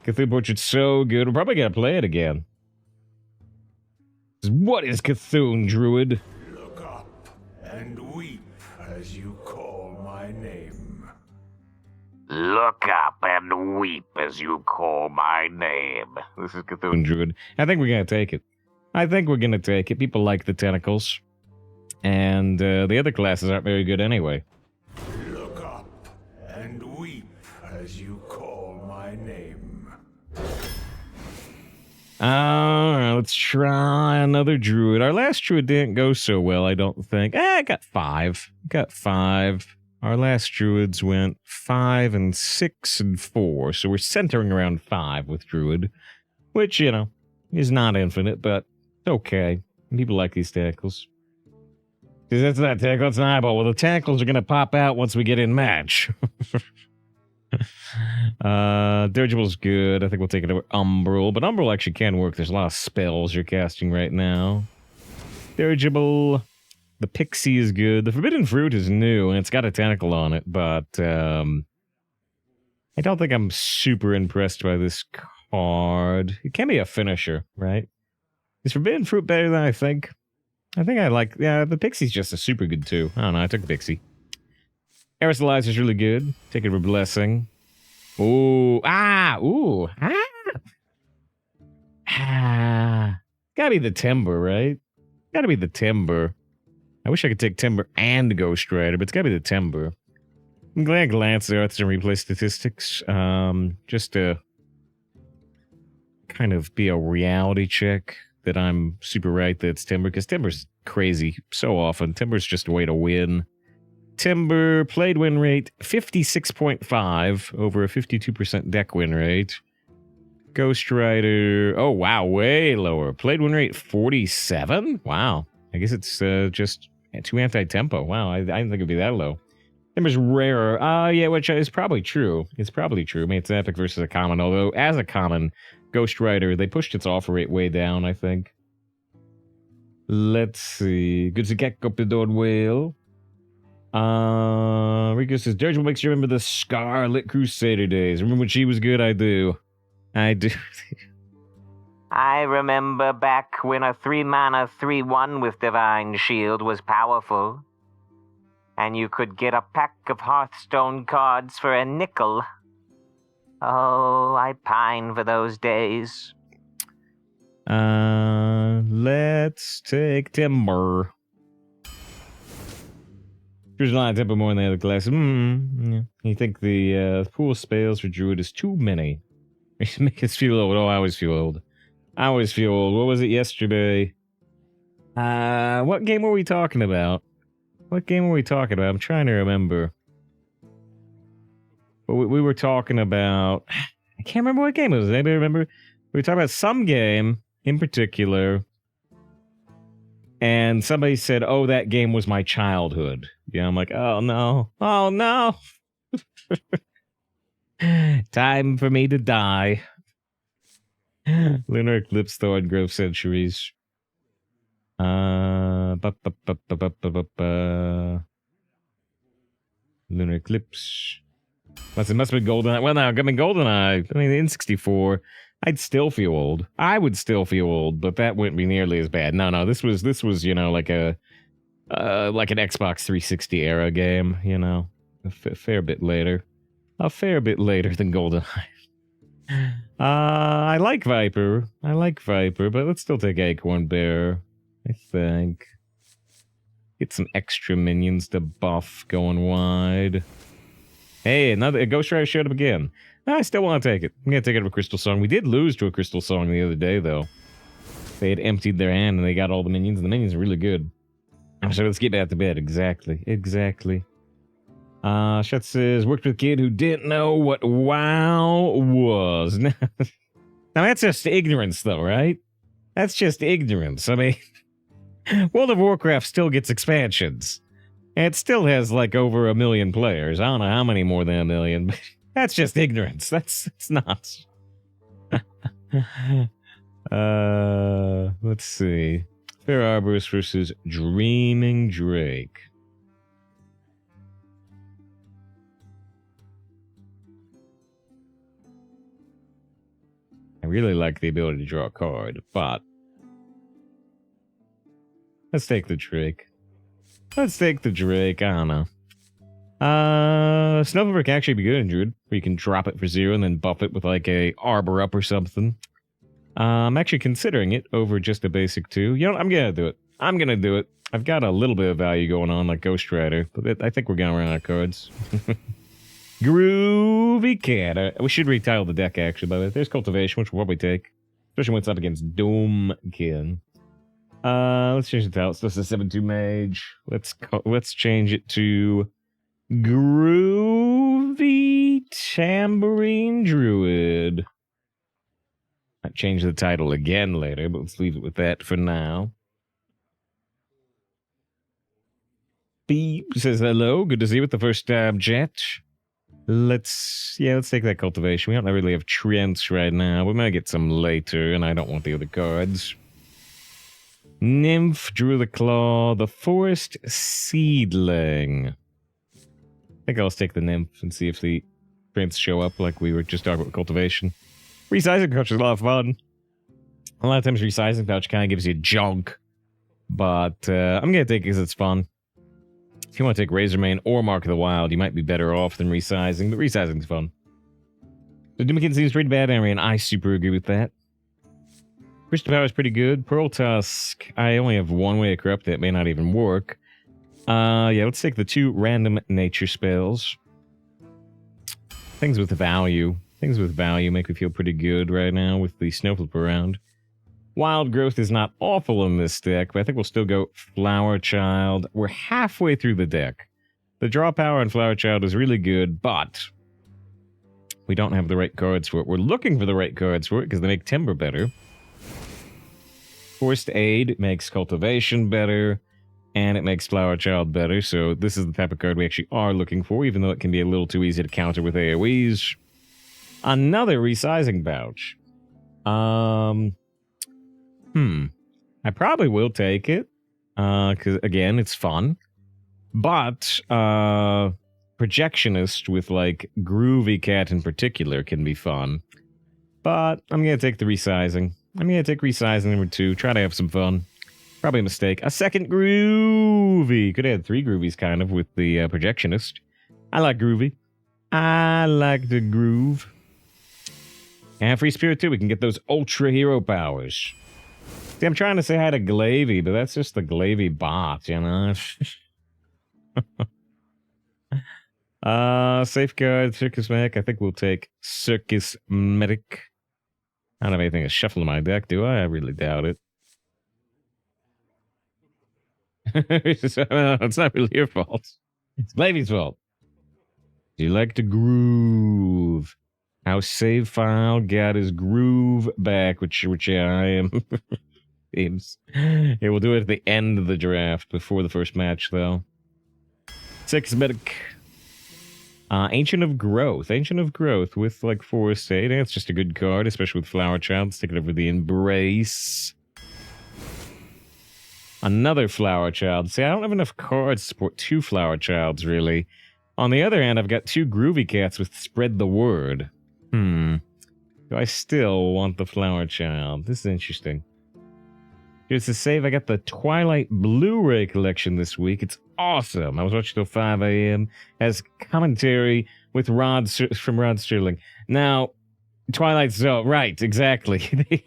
Cthulhu Portrait's so good. We're probably gonna play it again. What is Cthulhu, Druid? Look up and weep as you call my name. Look up and weep as you call my name. This is Cthulhu, Druid. I think we're gonna take it. I think we're gonna take it. People like the tentacles. And the other classes aren't very good anyway. Look up and weep as you call my name. Alright, let's try another druid. Our last druid didn't go so well, I don't think. I got 5. Got 5. Our last druids went 5 and 6 and 4. So we're centering around 5 with druid. Which, you know, is not infinite, but okay. People like these tackles. Because that's not tackle, it's an eyeball. Well, the tackles are going to pop out once we get in match. Dirigible's good. I think we'll take it over Umbral. But Umbral actually can work. There's a lot of spells you're casting right now. Dirigible. The Pixie is good. The Forbidden Fruit is new, and it's got a tentacle on it. But I don't think I'm super impressed by this card. It can be a finisher, right? Is Forbidden Fruit better than I think? I think I like... Yeah, the Pixie's just a super good, too. I don't know, I took the Pixie. Aerosolizer's really good. Take it for Blessing. Ooh. Ah! Ooh. Ah! Ah. Gotta be the Timber, right? Gotta be the Timber. I wish I could take Timber and Ghost Rider, but it's gotta be the Timber. I'm glad I glanced there at some replay statistics. Just to... kind of be a reality check that I'm super right that it's Timber, because Timber's crazy so often. Timber's just a way to win. Timber, played win rate, 56.5 over a 52% deck win rate. Ghost Rider, oh wow, way lower. Played win rate, 47? Wow. I guess it's just too anti-tempo. Wow, I didn't think it'd be that low. Timber's rarer. Yeah, which is probably true. It's probably true. I mean, it's an epic versus a common, although as a common, Ghost Rider, they pushed its offer rate way down, I think. Let's see. Good to get up the door whale. Rico says, Dirigible makes you remember the Scarlet Crusader days. Remember when she was good? I do. I do. I remember back when a 3-mana 3/1 with Divine Shield was powerful. And you could get a pack of Hearthstone cards for a nickel. Oh, I pine for those days. Let's take Timber. There's a lot of tempo more than the other classes. Yeah. You think the pool spells for Druid is too many? Make us feel old. Oh, I always feel old. I always feel old. What was it yesterday? What game were we talking about? What game were we talking about? I'm trying to remember. But we were talking about... I can't remember what game it was. Anybody remember? We were talking about some game in particular. And somebody said, oh, that game was my childhood. Yeah, I'm like, oh, no. Oh, no. Time for me to die. Lunar Eclipse, Thorn Grove Centuries. Lunar Eclipse. It must have been GoldenEye. Well, no, I mean, GoldenEye. I mean, in 64, I'd still feel old. I would still feel old, but that wouldn't be nearly as bad. No, this was, you know, like an Xbox 360 era game, you know, a fair bit later. A fair bit later than GoldenEye. I like Viper, but let's still take Acorn Bearer, I think. Get some extra minions to buff going wide. Hey, another Ghost Rider showed up again. No, I still want to take it. I'm going to take it to a Crystal Song. We did lose to a Crystal Song the other day, though. They had emptied their hand and they got all the minions, and the minions are really good. So let's get back to bed. Exactly. Shet says, worked with a kid who didn't know what WoW was. Now, that's just ignorance, though, right? That's just ignorance. I mean, World of Warcraft still gets expansions. And it still has, like, over 1 million players. I don't know how many more than 1 million, but that's just ignorance. It's not. Let's see. Fair Arborist versus Dreaming Drake. really like the ability to draw a card, but let's take the Drake. Let's take the Drake. I don't know. Snowflake can actually be good in Druid, where you can drop it for 0 and then buff it with like a Arbor Up or something. I'm actually considering it over just a basic 2. You know, I'm gonna do it. I'm gonna do it. I've got a little bit of value going on, like Ghost Rider, but I think we're gonna run out of cards. Groovy Cat. We should retitle the deck, actually, by the way. There's Cultivation, which we'll probably take, especially when it's up against Doomkin. Let's change the title. So this is a 7-2 Mage. Let's change it to Groovy Tambourine Druid. I'll change the title again later, but let's leave it with that for now. Beep says hello. Good to see you with the first time, chat. Let's take that Cultivation. We don't really have treants right now. We might get some later, and I don't want the other cards. Nymph, Drew the Claw, the Forest Seedling. I think I'll take the Nymph and see if the treants show up like we were just talking about Cultivation. Resizing Pouch is a lot of fun. A lot of times Resizing Pouch kind of gives you junk, but I'm going to take it because it's fun. If you want to take Razormane or Mark of the Wild, you might be better off than Resizing, but Resizing's fun. So Doomkin seems pretty bad, Arian. I super agree with that. Crystal Power is pretty good. Pearl Tusk, I only have one way to corrupt it. It may not even work. Yeah, let's take the 2 random nature spells. Things with value. Things with value make me feel pretty good right now with the Snowflip around. Wild Growth is not awful in this deck, but I think we'll still go Flower Child. We're halfway through the deck. The draw power in Flower Child is really good, but we don't have the right cards for it. We're looking for the right cards for it because they make Timber better. Forced Aid makes Cultivation better, and it makes Flower Child better, so this is the type of card we actually are looking for, even though it can be a little too easy to counter with AoEs. Another Resizing Pouch. I probably will take it, because, again, it's fun. But, Projectionist with, like, Groovy Cat in particular can be fun. But I'm going to take the Resizing. I'm going to take Resizing number 2, try to have some fun. Probably a mistake. A second Groovy! Could have had 3 Groovies, kind of, with the Projectionist. I like Groovy. I like the groove. And Free Spirit, too. We can get those Ultra Hero powers. See, I'm trying to say hi to Glavy, but that's just the Glavy bot, you know? Safeguard, Circus Medic. I think we'll take Circus Medic. I don't have anything to shuffle in my deck, do I? I really doubt it. It's not really your fault. It's Glavy's fault. You like to groove. Our save file got his groove back, which I am. Seems. Yeah, we'll do it at the end of the draft, before the first match, though. 6 Medic. Ancient of Growth. Ancient of Growth with, like, Forest Aid. It's just a good card, especially with Flower Child. Let's take it over the Embrace. Another Flower Child. See, I don't have enough cards to support 2 Flower Childs, really. On the other hand, I've got 2 Groovy Cats with Spread the Word. Do I still want the Flower Child? This is interesting. Here's the save. I got the Twilight Blu-ray collection this week. It's awesome. I was watching till 5 a.m. Has commentary with from Rod Sterling. Now, Twilight Zone, right, exactly.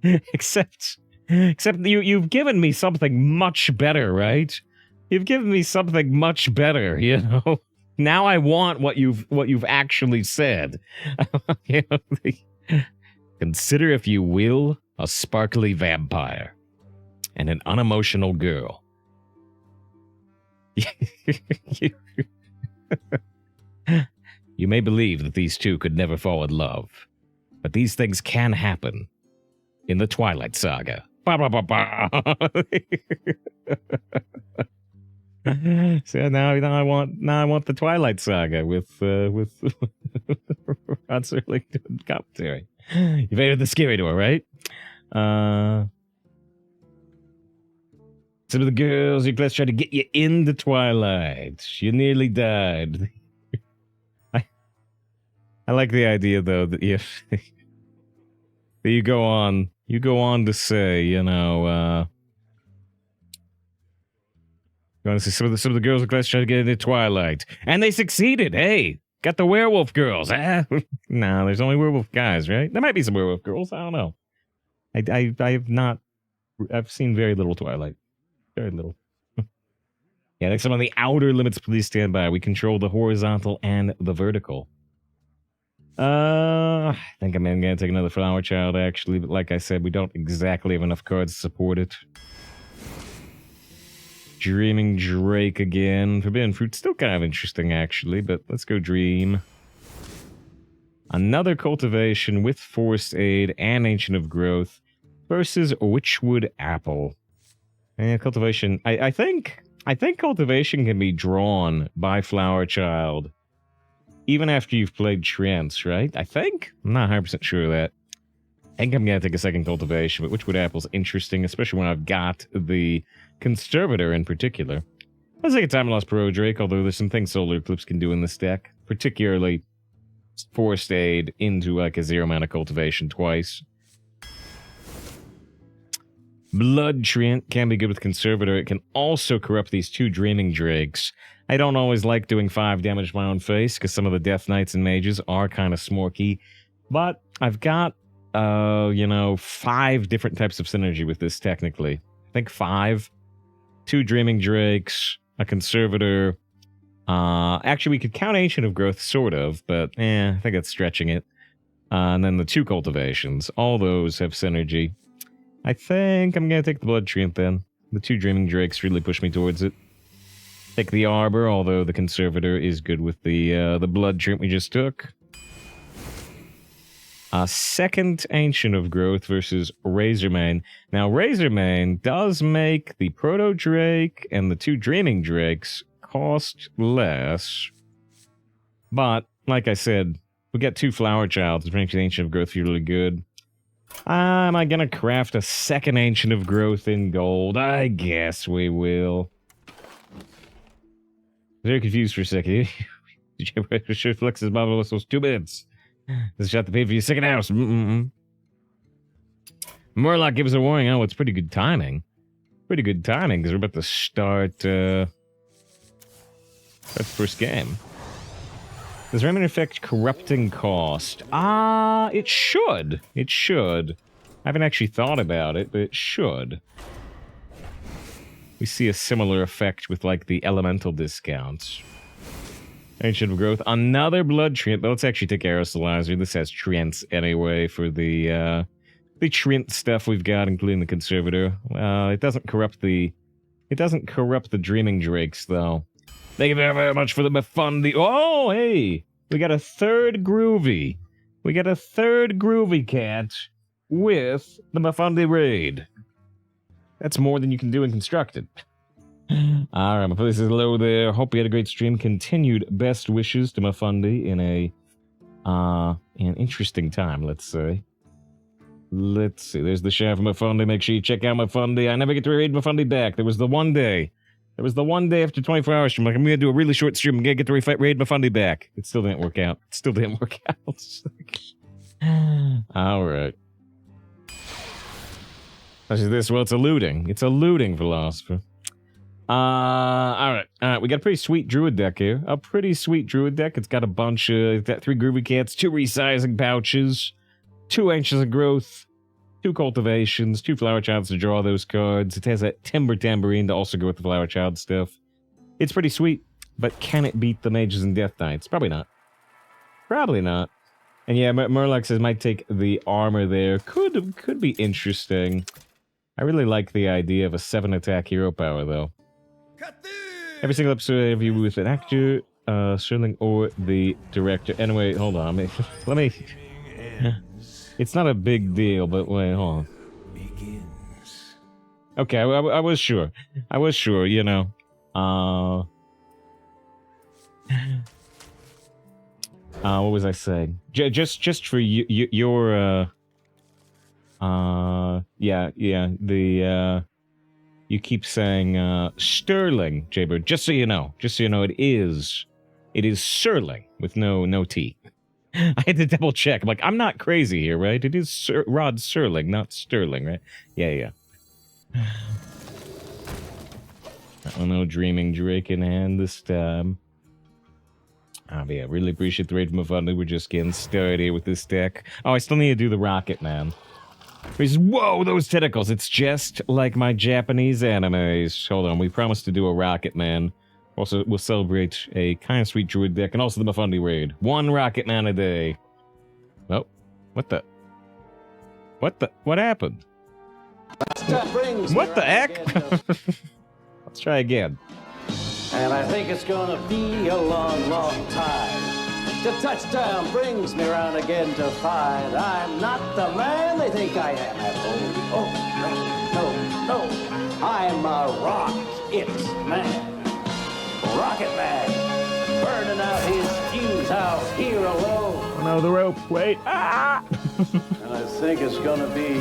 Except you've given me something much better, right? You've given me something much better, you know? Now I want what you've actually said. You know, consider, if you will, a sparkly vampire and an unemotional girl. You may believe that these two could never fall in love, but these things can happen in the Twilight Saga. Ba, ba, ba, ba. So now I want the Twilight Saga with Rod Serling doing commentary. You made the scary door, right? Some of the girls in class tried to get you into Twilight. You nearly died. I like the idea, though, that if you go on to say, you want to see some of the girls in class trying to get into Twilight, and they succeeded. Hey, got the werewolf girls. No, there's only werewolf guys, right? There might be some werewolf girls. I don't know. I have not. I've seen very little Twilight. Very little. Yeah, next time on the outer limits, please stand by. We control the horizontal and the vertical. I think I'm gonna take another Flower Child, actually, but like I said, we don't exactly have enough cards to support it. Dreaming Drake again. Forbidden Fruit, still kind of interesting, actually, but let's go Dream. Another Cultivation with Forced Aid and Ancient of Growth versus Witchwood Apple. And Cultivation, I think Cultivation can be drawn by Flower Child even after you've played treants, right? I think? I'm not 100% sure of that. I think I'm going to take a second Cultivation, but Witchwood Apple's interesting, especially when I've got the Conservator in particular. Let's take a Time Lost Pro Drake, although there's some things Solar Eclipse can do in this deck, particularly Forced Aid into like a 0-mana Cultivation twice. Blood Treant can be good with Conservator. It can also corrupt these 2 Dreaming Drakes. I don't always like doing 5 damage to my own face, because some of the Death Knights and Mages are kind of smorky. But I've got, 5 different types of synergy with this, technically. I think 5. 2 Dreaming Drakes, a Conservator. Actually, we could count Ancient of Growth, sort of, but I think that's stretching it. And then the 2 Cultivations. All those have synergy. I think I'm going to take the Blood Treant then. The 2 Dreaming Drakes really push me towards it. Take the Arbor, although the Conservator is good with the Blood Treant we just took. Second Ancient of Growth versus Razormane. Now, Razormane does make the Proto Drake and the 2 Dreaming Drakes cost less. But, like I said, we got 2 Flower Childs, which makes the Ancient of Growth really good. Am I gonna craft a second Ancient of Growth in gold? I guess we will. Very confused for a second. Did you ever sure flex his marvelous those 2 minutes? This shot to pay for your second house. Murloc gives a warning. Oh, it's pretty good timing. Pretty good timing, because we're about to start the first game. Does Remnant affect corrupting cost? It should. It should. I haven't actually thought about it, but it should. We see a similar effect with, like, the elemental discounts. Ancient of Growth. Another Blood Treant, but let's actually take Aerosolizer. This has treants anyway for the treant stuff we've got, including the Conservator. It doesn't corrupt the Dreaming Drakes, though. Thank you very, very much for the Mafundi. Oh, hey! We got a third Groovy. We got a third Groovy Cat with the Mafundi Raid. That's more than you can do in Constructed. Alright, my place is low there. Hope you had a great stream. Continued best wishes to Mafundi in an interesting time, let's say. Let's see. There's the share from Mafundi. Make sure you check out Mafundi. I never get to raid Mafundi back. There was the one day after 24 hours stream. Like, I'm going to do a really short stream. I'm going to get to raid Mafundi back. It still didn't work out. Alright. Actually, this, well, it's a looting. It's a looting philosopher. Alright. We got a pretty sweet Druid deck here. A pretty sweet Druid deck. It's got a bunch of, it's got 3 Groovy Cats, 2 resizing pouches, 2 Ancients of Growth, 2 Cultivations, 2 Flower Childs to draw those cards. It has a Timber Tambourine to also go with the Flower Child stuff. It's pretty sweet, but can it beat the Mages and Death Knights? Probably not. Probably not. And yeah, Murloc says might take the armor there. Could be interesting. I really like the idea of a 7 attack hero power, though. Every single episode interview with an actor, Sterling, or the director. Anyway, hold on. Let me... It's not a big deal, but wait, hold on. Okay, I was sure. I was sure, you know. What was I saying? Just for your you keep saying Sterling, Jaybird. Just so you know, it is Sterling with no T. I had to double check. I'm like, I'm not crazy here, right? It is Rod Serling, not Sterling, right? Yeah. Oh no, Dreaming Drake in hand this time. But yeah, really appreciate the raid from Afundly. We're just getting started here with this deck. Oh, I still need to do the Rocket Man. Whoa, those tentacles. It's just like my Japanese animes. Hold on, we promised to do a Rocket Man. Also, we'll celebrate a kind of sweet druid deck and also the Mafundi raid. 1 Rocket Man a day. Oh, what the? What happened? What the heck? Let's try again. And I think it's gonna be a long, long time. The touchdown brings me around again to find I'm not the man they think I am at home. No. I'm a rocket man. Rocket man. Burning out his fuse out here alone. Oh no, the rope. Wait. Ah! And I think it's gonna be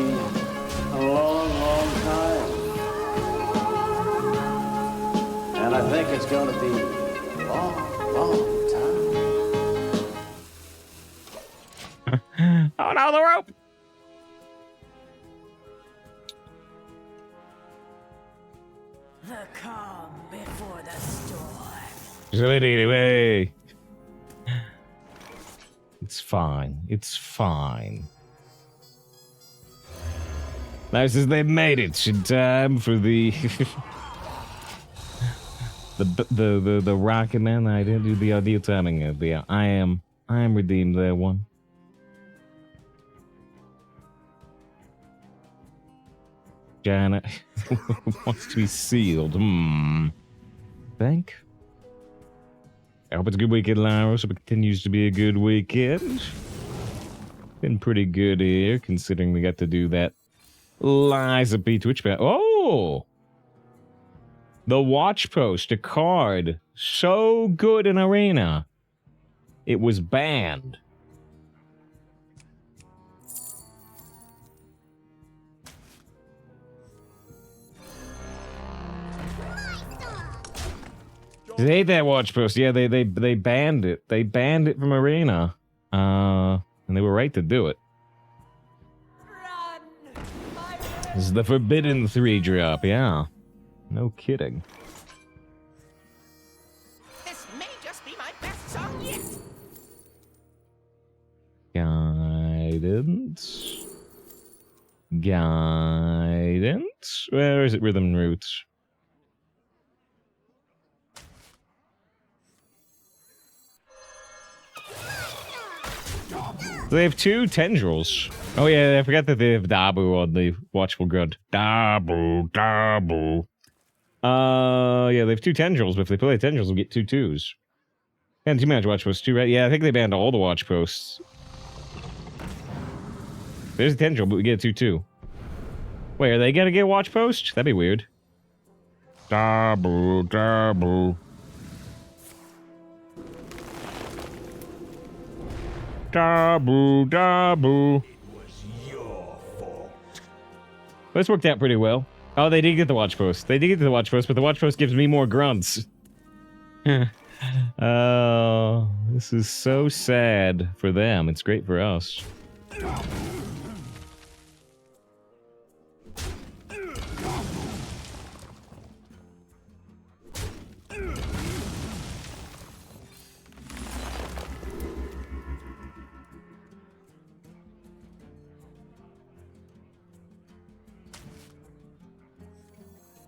a long, long time. And I think it's gonna be a long, long time. Oh no, the rope! The calm before the storm. Anyway. It's fine. It's fine. Nice as they made it in time for the the Rocket Man. I didn't do the ideal timing of the. I am redeemed there one. Janet wants to be sealed. Think. I hope it's a good weekend, Lyra. So it continues to be a good weekend. Been pretty good here, considering we got to do that Liza P. Twitch bat. Oh! The Watch Post, a card. So good in Arena. It was banned. They hate that Watch Post. Yeah, they banned it. They banned it from Arena. And they were right to do it. This is the Forbidden 3-drop, yeah. No kidding. This may just be my best song yet. Guidance. Guidance. Where is it? Rhythm and Roots. They have 2 tendrils. Oh yeah, I forgot that they have Dabu on the Watchful Grunt. Dabu. Yeah, they have 2 tendrils, but if they play tendrils, they'll get 2 2s. And too much Watch Posts too, right? Yeah, I think they banned all the Watch Posts. There's a tendril, but we get a 2-2. Wait, are they gonna get Watch Post? That'd be weird. Dabu. Dabu. It was your fault. This worked out pretty well. Oh, they did get the Watch Post. They did get the Watch Post, but the Watch Post gives me more grunts. Oh, this is so sad for them. It's great for us.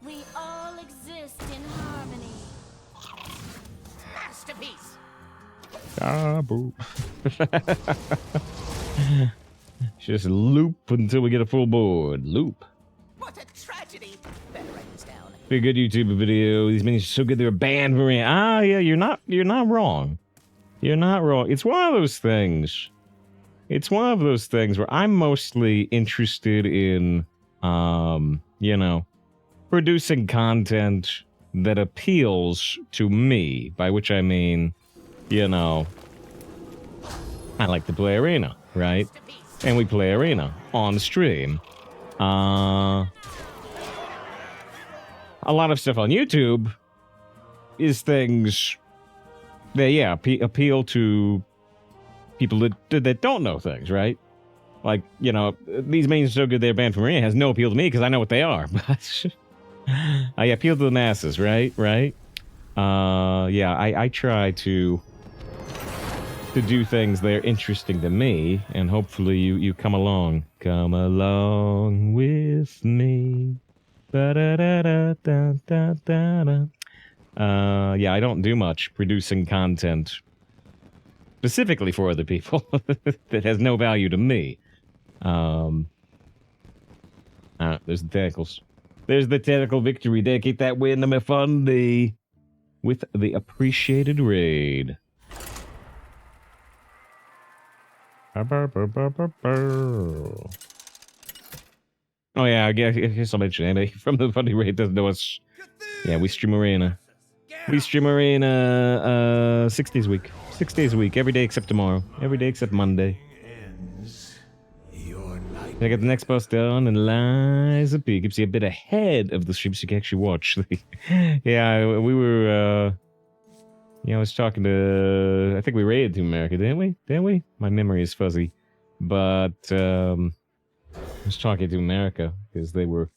We all exist in harmony. Masterpiece. Dabu. Just loop until we get a full board. Loop. What a tragedy. Better write this down. Be a good YouTube video. These minis are so good they were banned for me. Ah, yeah, you're not wrong. You're not wrong. It's one of those things. It's one of those things where I'm mostly interested in, you know, producing content that appeals to me, by which I mean, you know, I like to play Arena, right? And we play Arena on stream. A lot of stuff on YouTube is things that, yeah, appeal to people that don't know things, right? Like, you know, these mains are so good they're banned from Arena has no appeal to me because I know what they are. But I appeal to the masses, right? Right? Yeah, I try to do things that are interesting to me, and hopefully you come along. Come along with me. Ba-da-da-da-da-da-da-da. Yeah, I don't do much producing content specifically for other people that has no value to me. There's the tentacles. There's the tentacle victory. Dedicate that win to my fundy with the appreciated raid. Oh yeah, I guess I'll mention anybody from the fundy raid doesn't know us. Yeah, we stream Arena. We stream Arena 6 days a week. 6 days a week, every day except tomorrow. Every day except Monday. I got the next post done, and Liza P keeps you a bit ahead of the stream so you can actually watch. Yeah, we were, I was talking to, I think we raided to America, didn't we? Didn't we? My memory is fuzzy. But, I was talking to America, because they were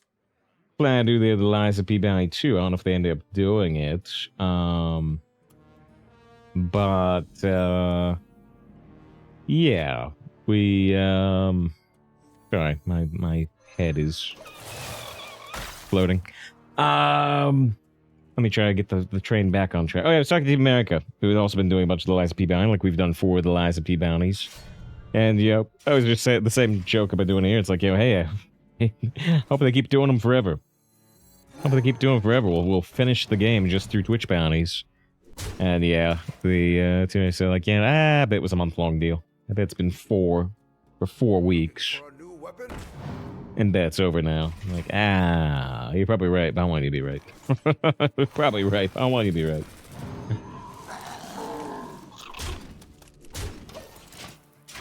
planning to do the Liza P bounty too. I don't know if they ended up doing it. Yeah, we, sorry, my head is floating. Let me try to get the train back on track. Oh yeah, I was talking to America, who has also been doing a bunch of the Liza P bounty, like we've done 4 of the Liza P bounties. And, I was just saying the same joke about doing it here. It's like, hey, hope they keep doing them forever. Hope they keep doing them forever. We'll finish the game just through Twitch bounties. And yeah, the team said like, I bet it was a month-long deal. I bet it's been 4 for 4 weeks. And that's over now. I'm like, you're probably right, but I want you to be right. You're probably right, but I want you to be right.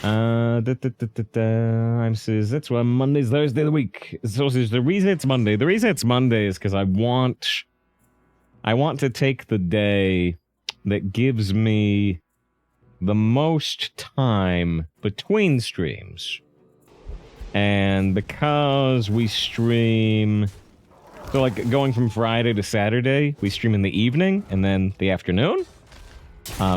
I'm says that's why Monday's Thursday of the week. So the reason it's Monday. The reason it's Monday is because I want to take the day that gives me the most time between streams. And because we stream, so like going from Friday to Saturday, we stream in the evening and then the afternoon,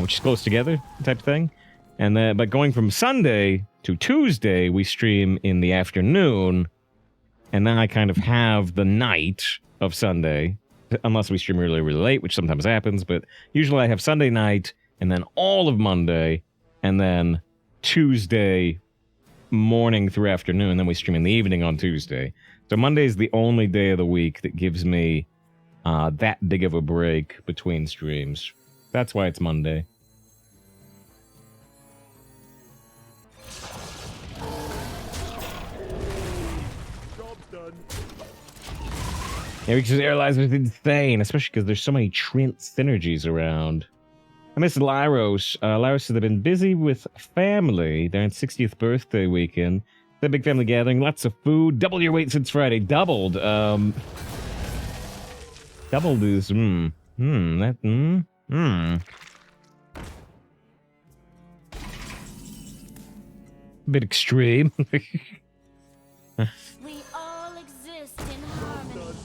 which is close together type of thing. And then, but going from Sunday to Tuesday, we stream in the afternoon, and then I kind of have the night of Sunday, unless we stream really, really late, which sometimes happens, but usually I have Sunday night, and then all of Monday, and then Tuesday morning through afternoon, and then we stream in the evening on Tuesday. So Monday is the only day of the week that gives me that big of a break between streams. That's why it's Monday. Yeah, because Airlines is insane, especially because there's so many treants synergies around. I miss Lyros. Lyros said they've been busy with family. They're on 60th birthday weekend. The big family gathering, lots of food. Double your weight since Friday. Doubled. Doubled is, a bit extreme. We all exist in harmony.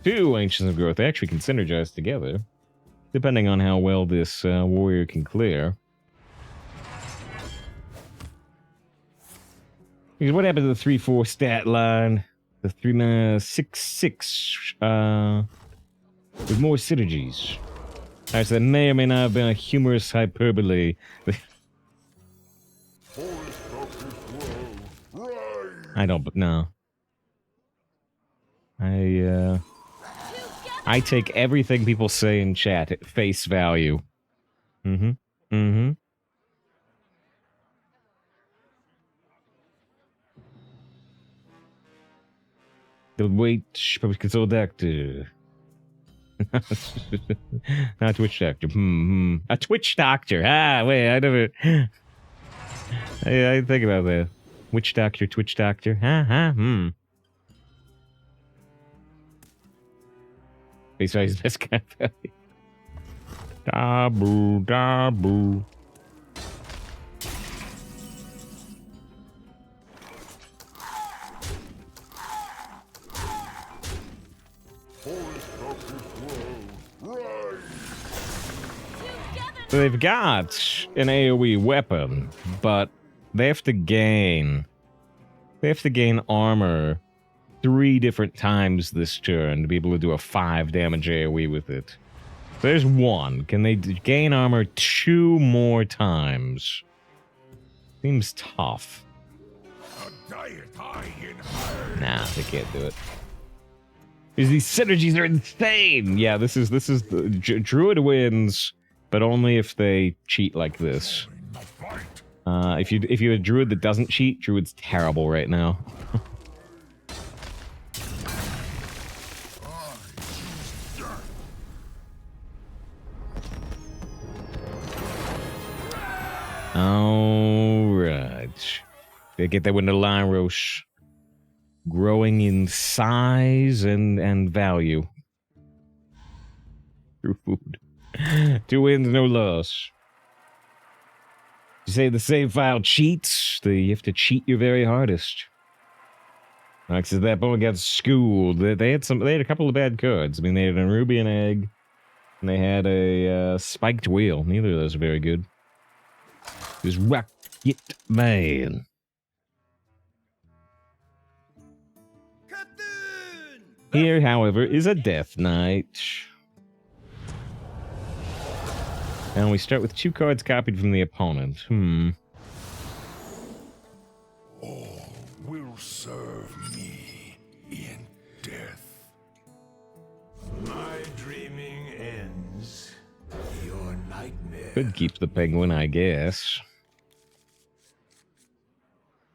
2 Ancients of Growth. They actually can synergize together, depending on how well this warrior can clear. Because what happened to the 3-4 stat line? The 3-6-6 with more synergies. Alright, so that may or may not have been a humorous hyperbole. I don't know. I take everything people say in chat at face value. The wait, probably console doctor. Not Twitch doctor. A Twitch doctor. Wait, I never. I think about that. Witch doctor, Twitch doctor. Face value is best kind of value. Dabu, dabu. So they've got an AoE weapon, but they have to gain armor 3 different times this turn to be able to do a 5 damage AoE with it. So there's 1. Can they gain armor 2 more times? Seems tough. Nah, they can't do it. Because these synergies are insane. Yeah, this is the Druid wins, but only if they cheat like this. If you have a Druid that doesn't cheat, Druid's terrible right now. Alright. They get that window line roast. Growing in size and value. Through food. 2 wins, no loss. You say the save file cheats? You have to cheat your very hardest. Like, so that opponent got schooled. They had a couple of bad cards. I mean, they had a Rubian Egg, and they had a Spiked Wheel. Neither of those are very good. It was Rocket Man. Here, however, is a Death Knight. And we start with 2 cards copied from the opponent. All will serve me in death. My dreaming ends. Your nightmare. Could keep the penguin, I guess.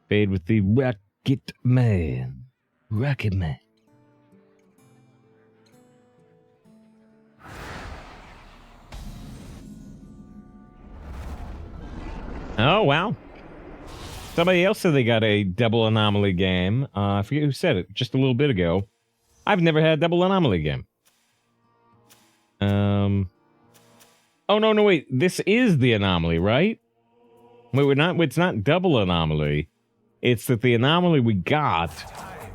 Fade with the Rocket Man. Rocket Man. Oh, wow. Somebody else said they got a double anomaly game. I forget who said it just a little bit ago. I've never had a double anomaly game. Oh, no, wait. This is the anomaly, right? Wait, it's not double anomaly. It's that the anomaly we got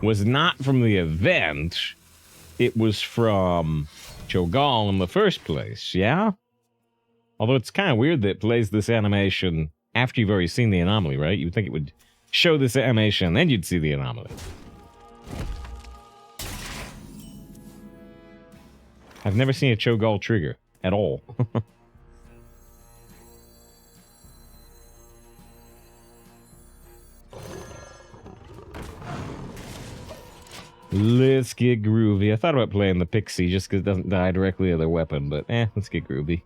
was not from the event. It was from Cho'Gall in the first place, yeah? Although it's kind of weird that it plays this animation after you've already seen the anomaly, right? You would think it would show this animation, and then you'd see the anomaly. I've never seen a Cho'Gall trigger at all. Let's get groovy. I thought about playing the Pixie just because it doesn't die directly to their weapon, but let's get groovy.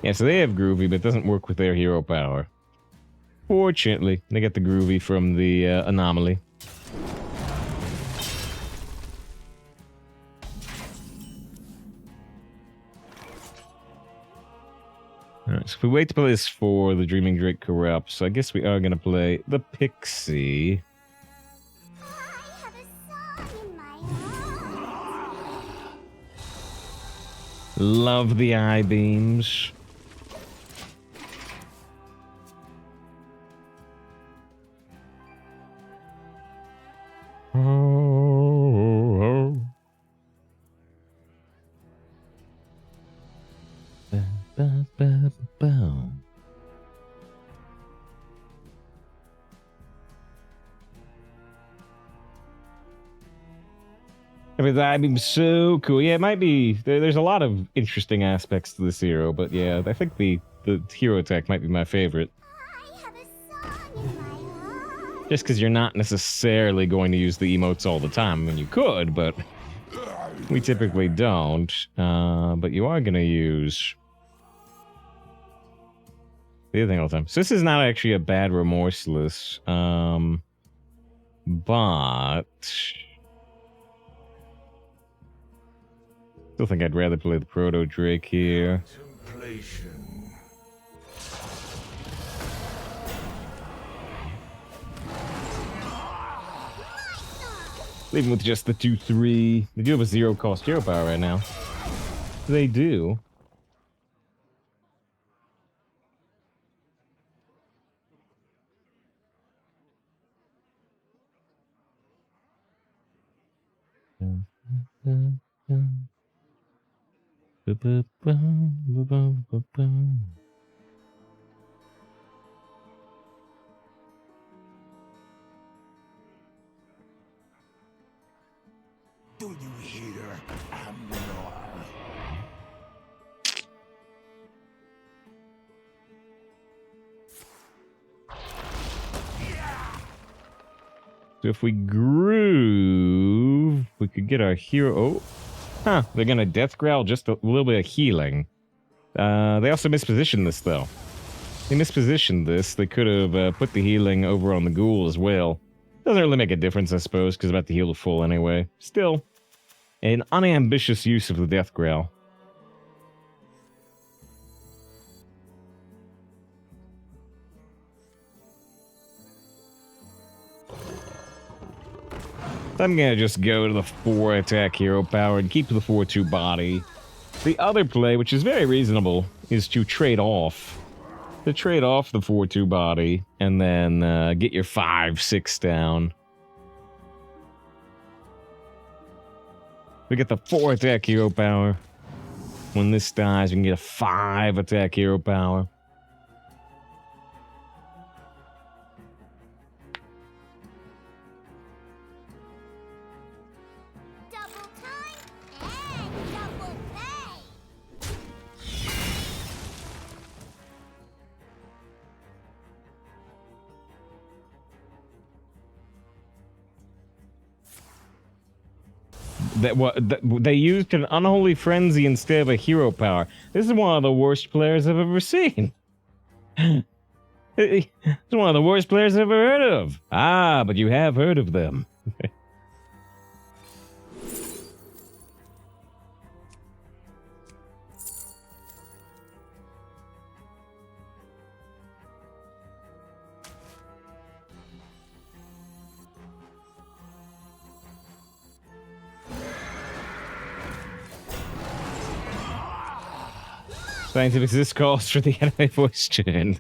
Yeah, so they have Groovy, but it doesn't work with their hero power. Fortunately, they get the Groovy from the anomaly. Alright, so if we wait to play this for the Dreaming Drake Corrupts, I guess we are going to play the Pixie. I have a song in my heart. Love the eye beams. Oh. That'd be so cool. Yeah, it might be. There's a lot of interesting aspects to this hero, but yeah, I think the hero attack might be my favorite. I have a song in my heart. Just because you're not necessarily going to use the emotes all the time. I mean, you could, but we typically don't. But you are going to use the other thing all the time. So this is not actually a bad Remorseless. But still think I'd rather play the Proto Drake here. Contemplation. Even with just the 2/3. They do have a 0-cost hero power right now. They do. Do you hear, Amnor? So if we groove, we could get our hero. Oh, huh? They're gonna death growl just a little bit of healing. They also mispositioned this though. They mispositioned this. They could have put the healing over on the ghoul as well. Doesn't really make a difference, I suppose, because about to heal to full anyway. Still, an unambitious use of the death growl. I'm gonna just go to the 4 attack hero power and keep the 4/2 body. The other play, which is very reasonable, is to trade off. To trade off the 4/2 body and then get your 5/6 down. We get the 4 attack hero power. When this dies, we can get a 5 attack hero power. Double time and double pay. They used an unholy frenzy instead of a hero power. This is one of the worst players I've ever seen. It's one of the worst players I've ever heard of. Ah, but you have heard of them. Scientific this calls for the anime voice turn.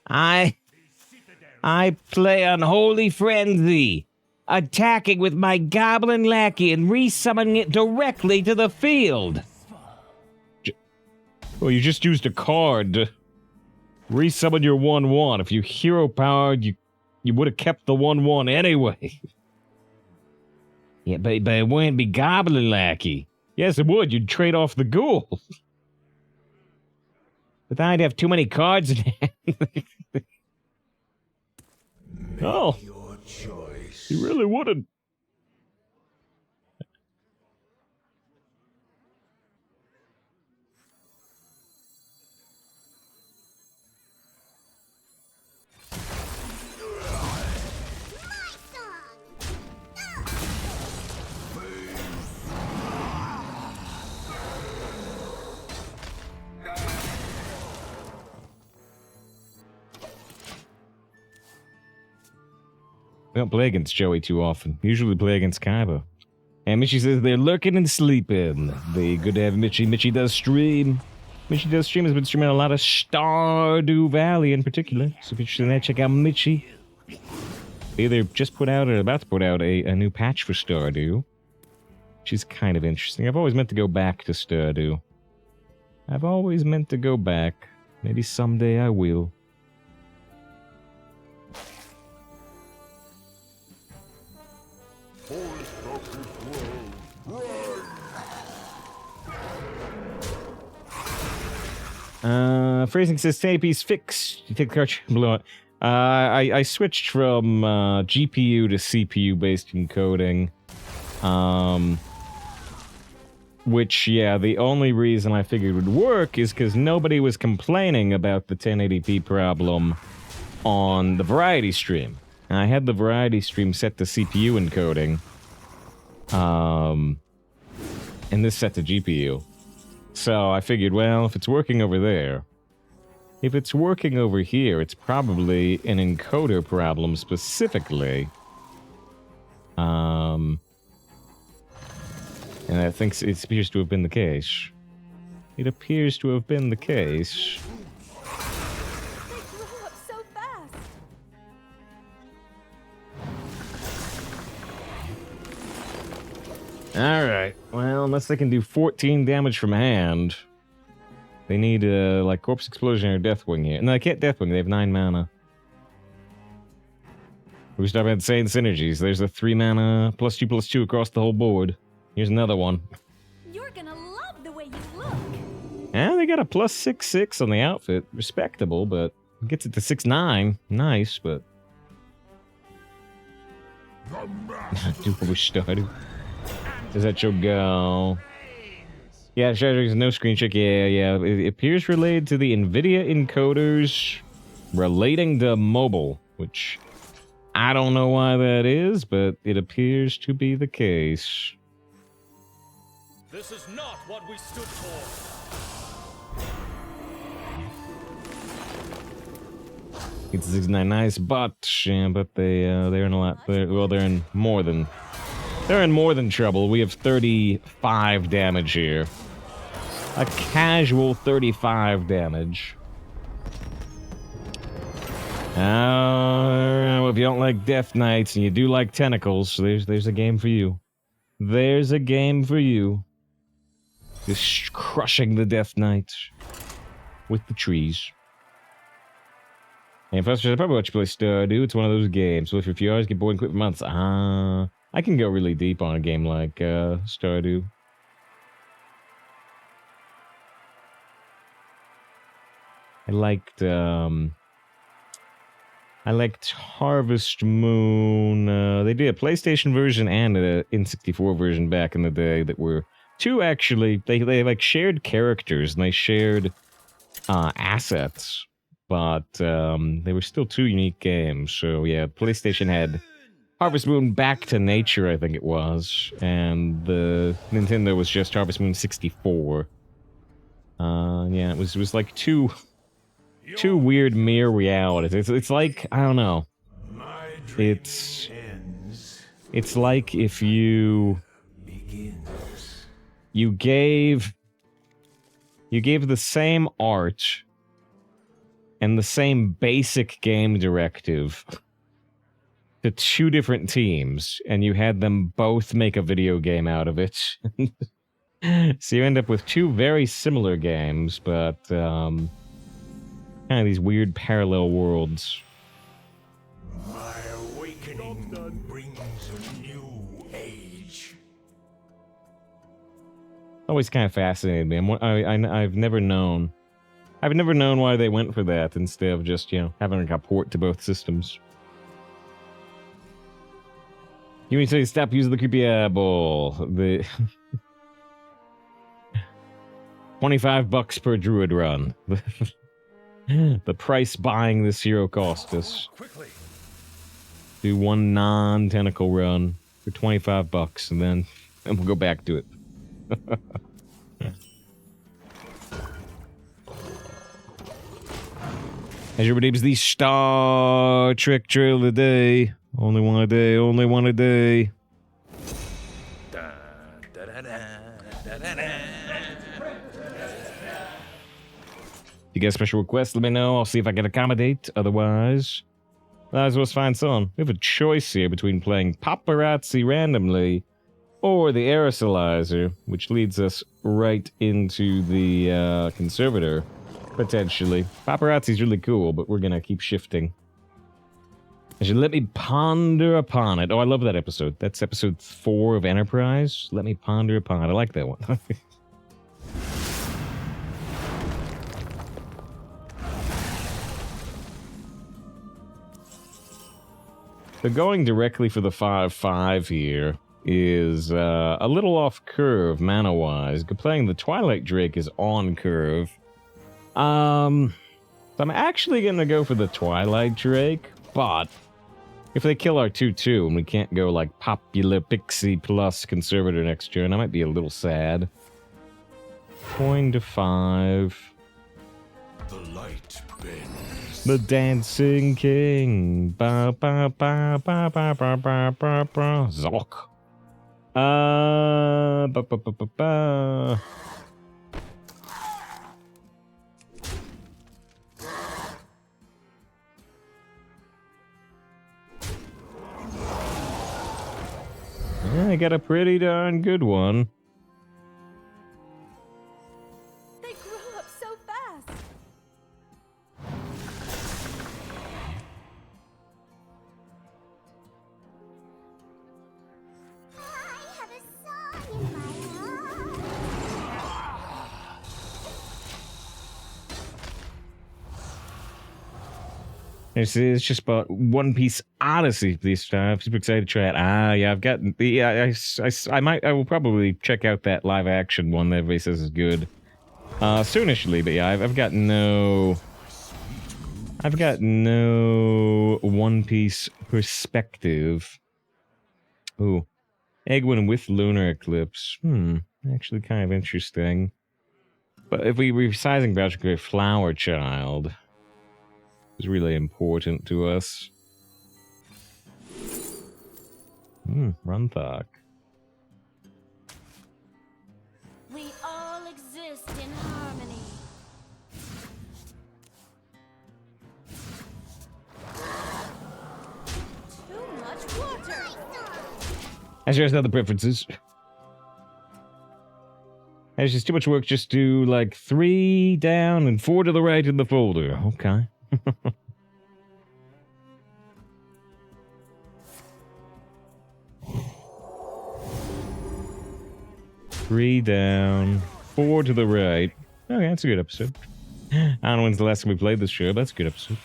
I play Unholy Frenzy, attacking with my Goblin Lackey and resummoning it directly to the field. Well, you just used a card to resummon your 1/1. If you hero powered, you would have kept the 1/1 anyway. Yeah, but it wouldn't be Goblin Lackey. Yes, it would. You'd trade off the ghoul. But I'd have too many cards in hand. Oh, Your choice. you really wouldn't. My song. We don't play against Joey too often. Usually play against Kaiba. And Michi says they're lurking and sleeping. They good to have Michi. Michi does stream. Michi does stream. Has been streaming a lot of Stardew Valley in particular. So if you're interested in that, check out Michi. They either just put out or about to put out a new patch for Stardew. Which is kind of interesting. I've always meant to go back to Stardew. I've always meant to go back. Maybe someday I will. Phrasing says Tape's fixed. You take the cartridge and blow it. I switched from GPU to CPU based encoding. Which, yeah, the only reason I figured would work is because nobody was complaining about the 1080p problem on the variety stream. And I had the variety stream set to CPU encoding. And this set to GPU. So I figured, well, if it's working over there, if it's working over here, it's probably an encoder problem specifically. And I think it appears to have been the case. It appears to have been the case. They grow up so fast. Alright, well, unless they can do 14 damage from hand, they need, like, Corpse Explosion or Deathwing here. No, they can't Deathwing, they have 9 mana. We start having insane synergies. There's a 3 mana, +2/+2 across the whole board. Here's another one. You're gonna love the way you look. And they got a +6/6 on the outfit. Respectable, but gets it to 6/9. Nice, but... Do we started? Does that show go? Yeah, Shadow's no screen check. Yeah. It appears related to the NVIDIA encoders relating to mobile, which I don't know why that is, but it appears to be the case. This is not what we stood for. It's a nice bot, yeah, but they're in a lot. They're in more than. They're in more than trouble. We have 35 damage here. A casual 35 damage. Well, if you don't like Death Knights and you do like tentacles, there's a game for you. There's a game for you. Just crushing the Death Knights with the trees. And first, I probably watch you play Stardew. It's one of those games. So if a few hours get bored and quit for months, I can go really deep on a game like Stardew. I liked Harvest Moon. They did a PlayStation version and an N64 version back in the day that were two actually. They like shared characters and they shared assets, but they were still two unique games. So yeah, PlayStation had Harvest Moon Back to Nature, I think it was, and the Nintendo was just Harvest Moon 64. Yeah, it was like two weird mirror realities. It's like, I don't know. It's like if you gave the same art and the same basic game directive to two different teams, and you had them both make a video game out of it. So you end up with two very similar games, but kind of these weird parallel worlds. My awakening brings a new age. Always kind of fascinated me. I've never known why they went for that instead of just, having like a port to both systems. You mean to stop using the creepy apple? The $25 per druid run. The price buying this hero cost us. Do one non-tentacle run for $25, and then we'll go back to it. As everybody was the Star Trek trail of the day. Only one a day, only one a day. If you get a special request, let me know. I'll see if I can accommodate. Otherwise, might as well find someone. We have a choice here between playing Paparazzi randomly or the Aerosolizer, which leads us right into the Conservator, potentially. Paparazzi's really cool, but we're going to keep shifting. I should let me ponder upon it. Oh, I love that episode. That's episode 4 of Enterprise. Let me ponder upon it. I like that one. So going directly for the 5/5 here is a little off curve mana-wise. Playing the Twilight Drake is on curve. So I'm actually going to go for the Twilight Drake, but if they kill our 2/2 and we can't go like Popular Pixie plus Conservator next turn, I might be a little sad. Coin to 5. The light bends. The Dancing King. Ba ba ba ba ba ba ba ba ba. Zoc. Ba ba ba ba ba. Yeah, I got a pretty darn good one. They grow up so fast. I have a song in my heart. It's just about One Piece Odyssey this time. I'm super excited to try it. Yeah, I've got the. I will probably check out that live action one that everybody says is good. Soonishly, but yeah, I've got no One Piece perspective. Ooh, Egwin with Lunar Eclipse. Actually kind of interesting. But if we were sizing Boucher Flower Child, is really important to us. Runthok. We all exist in harmony. Too much water. As there's other preferences. It's just too much work just to like 3 down and 4 to the right in the folder. Okay. 3 down, 4 to the right. Okay, that's a good episode. I don't know when's the last time we played this show, but that's a good episode.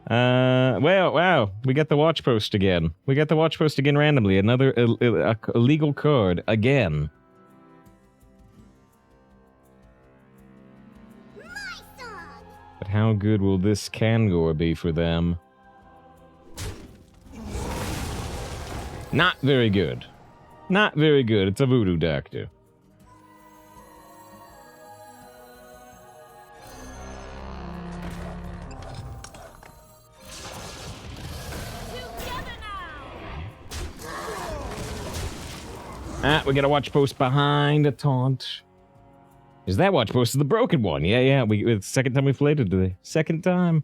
Well, wow, we got the watch post again. We got the watch post again randomly. Another illegal card again. But how good will this Kangor be for them? Not very good. Not very good. It's a voodoo doctor. We got a watch post behind a taunt. Is that watch post the broken one? Yeah. It's the second time we played it today. Second time.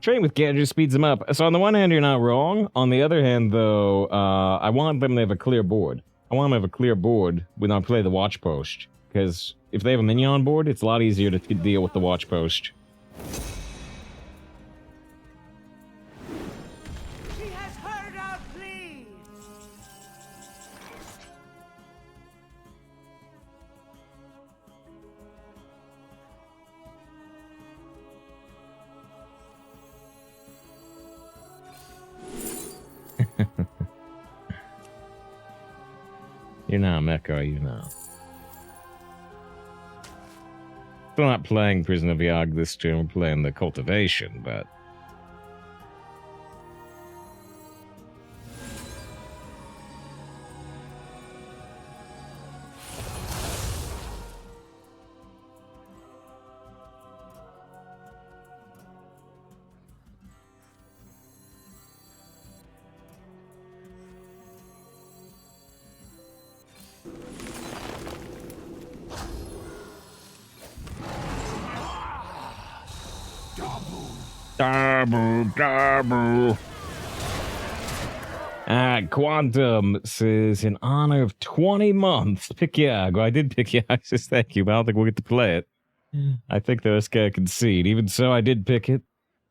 Train with Gadget speeds them up. So on the one hand, you're not wrong. On the other hand, though, I want them to have a clear board. I want them to have a clear board when I play the watch post. Because if they have a minion on board, it's a lot easier to deal with the watch post. She has heard our plea. You're not a mech, are you now? Still not playing Prison of Yogg this turn, we're playing the Cultivation, but... Dabu. Quantum says, in honor of 20 months, pick Yogg. Well, I did pick Yogg, says thank you, but I don't think we'll get to play it. I think this guy concede. Even so, I did pick it.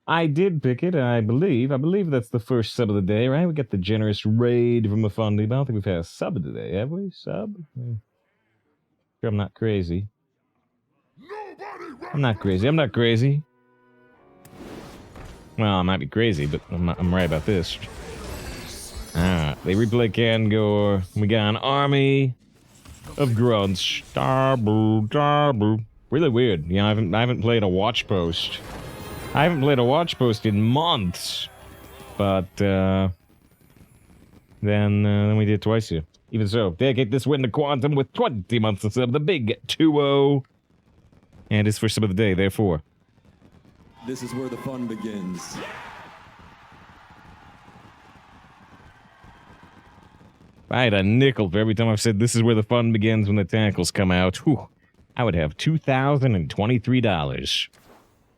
I believe that's the first sub of the day, right? We got the generous raid from a fundy, but I don't think we've had a sub of the day, have we? Sub? Sure, I'm not crazy. I'm not crazy. Well, I might be crazy, but I'm right about this. They replay Kangor. We got an army of grunts. Darbu. Really weird. You know, I haven't played a watch post. I haven't played a watch post in months. But then we did it twice here. Even so, dedicate this win to Quantum with 20 months of sub, the big 2-0. And it's for sub of the day, therefore. This is where the fun begins. If I had a nickel for every time I've said this is where the fun begins when the tackles come out, whew, I would have $2,023.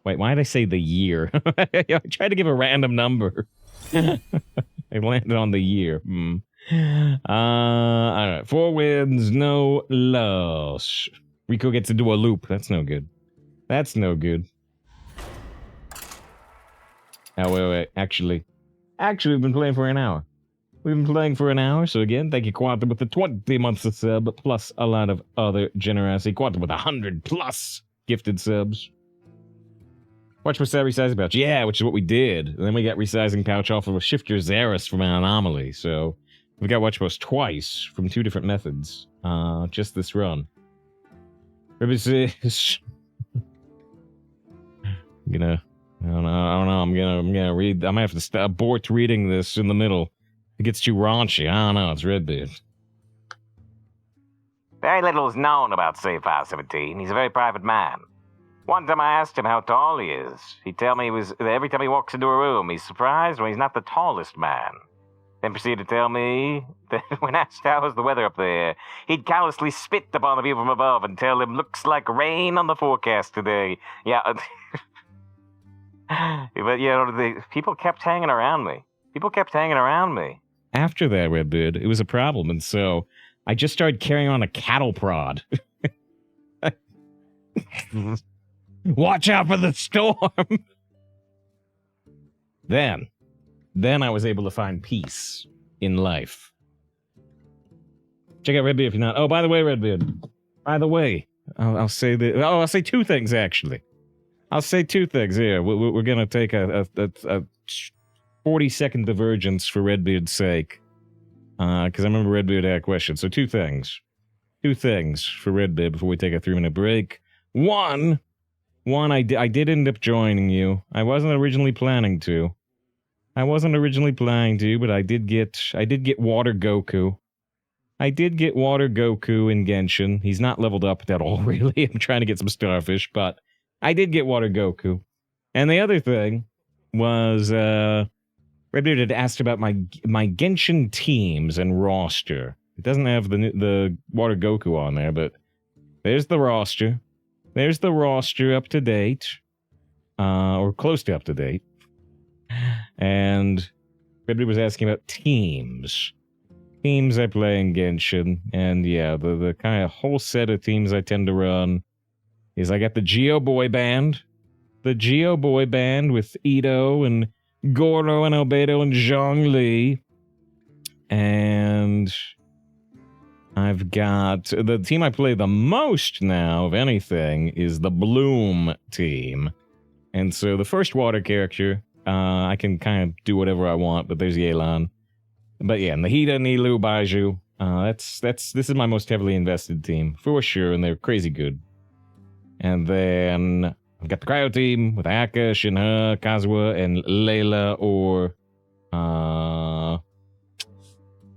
Wait, why did I say the year? I tried to give a random number. I landed on the year. Alright, 4 wins, no loss. Rico gets to do a loop. That's no good. That's no good. Oh, wait. Actually, we've been playing for an hour. We've been playing for an hour, so again, thank you, Quantum, with the 20 months of sub, plus a lot of other generosity. Quantum with 100+ gifted subs. Watch what's that resizing pouch. Yeah, which is what we did. And then we got resizing pouch off of a Shifter Xeris from an Anomaly, so we got Watch Post twice from 2 different methods. Just this run. Ribbit says... I don't know. I'm gonna read... I might have to abort reading this in the middle. It gets too raunchy. I don't know. It's Redbeard. Very little is known about Safe House 17. He's a very private man. One time I asked him how tall he is. He'd tell me every time he walks into a room, he's surprised when he's not the tallest man. Then proceeded to tell me that when asked how was the weather up there, he'd callously spit upon the view from above and tell him looks like rain on the forecast today. Yeah. But, people kept hanging around me. After that, Redbeard, it was a problem, and so I just started carrying on a cattle prod. Watch out for the storm! Then I was able to find peace in life. Check out Redbeard if you're not. Oh, by the way, Redbeard. By the way, I'll say the. Oh, I'll say 2 things actually. I'll say 2 things here. We're gonna take a 40-second divergence for Redbeard's sake. Because I remember Redbeard had a question. So 2 things. 2 things for Redbeard before we take a 3-minute break. One, I did end up joining you. I wasn't originally planning to. But I did get Water Goku. I did get Water Goku in Genshin. He's not leveled up at all, really. I'm trying to get some Starfish, but I did get Water Goku. And the other thing was, Redbeard had asked about my Genshin teams and roster. It doesn't have the Water Goku on there, but there's the roster. There's the roster up to date. Or close to up to date. And Redbeard was asking about teams. Teams I play in Genshin. And yeah, the kind of whole set of teams I tend to run is I got the Geo Boy Band. The Geo Boy Band with Ito and Goro and Albedo and Zhongli. And I've got... The team I play the most now, of anything, is the Bloom team. And so the first water character, I can kind of do whatever I want, but there's Yelan. But yeah, Nahida, Nilu, Baiju. This is my most heavily invested team, for sure, and they're crazy good. And then I've got the Cryo team with Aka, Shinha, Kazuha, and Layla, or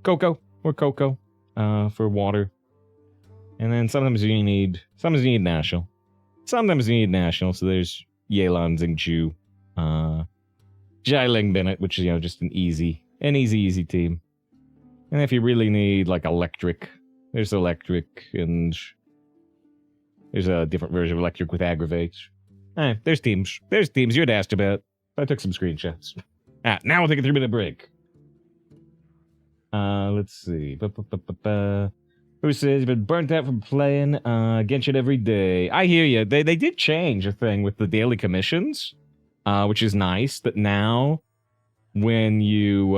Coco for water. And then sometimes you need National. So there's Yelan, Xingqiu, Jialing Bennett, which is, just an easy team. And if you really need, like, electric, there's electric, and there's a different version of electric with aggravate. There's teams you had asked about. I took some screenshots. Now we'll take a 3-minute break. Let's see. Who says you've been burnt out from playing Genshin every day? I hear you. They did change a thing with the daily commissions, which is nice. That now, when you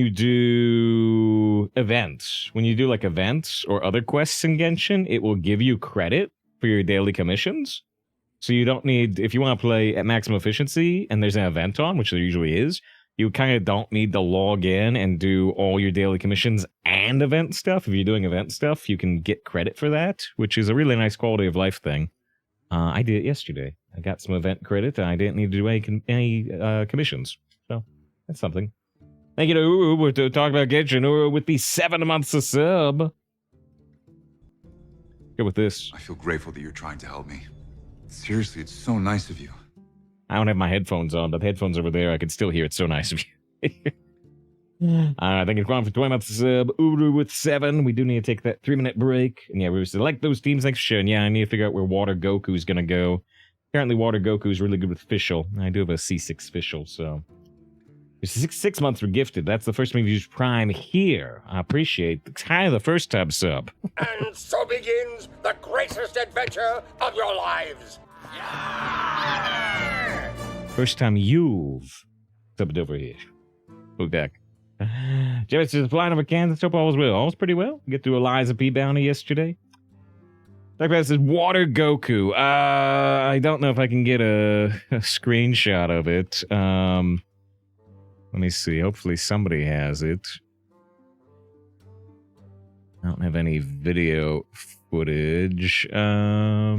do events, events or other quests in Genshin, it will give you credit for your daily commissions. So you don't need, if you want to play at maximum efficiency and there's an event on, which there usually is, you kind of don't need to log in and do all your daily commissions and event stuff. If you're doing event stuff, you can get credit for that, which is a really nice quality of life thing. I did it yesterday. I got some event credit and I didn't need to do any commissions. So that's something. Thank you to Uru. We're talking about Genshin. Uru with the 7 months of sub. Go with this. I feel grateful that you're trying to help me. Seriously, it's so nice of you. I don't have my headphones on, but the headphones over there, I can still hear. It's so nice of you. Alright, thank you for 20 months of sub. Uru with 7. We do need to take that 3-minute break. And yeah, we select those teams. Thanks for sharing. Yeah, I need to figure out where Water Goku's gonna go. Apparently, Water Goku's really good with Fischl. I do have a C6 Fischl, so. 6 months were gifted. That's the first time we've used Prime here. I appreciate it. It's kind of the first time sub. And so begins the greatest adventure of your lives. First time you've subbed over here. Look back. Javis is flying over Kansas. Hope all was well. All was pretty well. Get through Eliza P. Bounty yesterday. That says Water Goku. I don't know if I can get a screenshot of it. Let me see. Hopefully somebody has it. I don't have any video footage. Let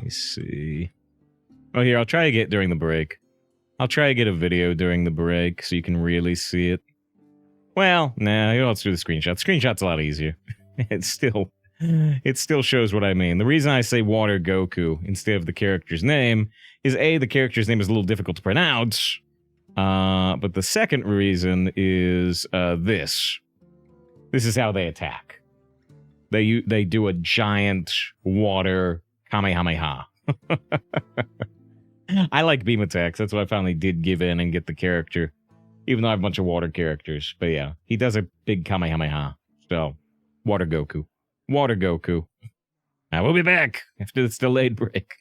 me see. Oh, here, I'll try to get during the break. I'll try to get a video during the break so you can really see it. Well, nah, let's do the screenshot. Screenshot's a lot easier. It still shows what I mean. The reason I say Water Goku instead of the character's name is A, the character's name is a little difficult to pronounce, but the second reason is this. This is how they attack. They do a giant water Kamehameha. I like beam attacks. That's why I finally did give in and get the character. Even though I have a bunch of water characters. But yeah, he does a big Kamehameha. So, Water Goku. Water Goku. I will be back after this delayed break.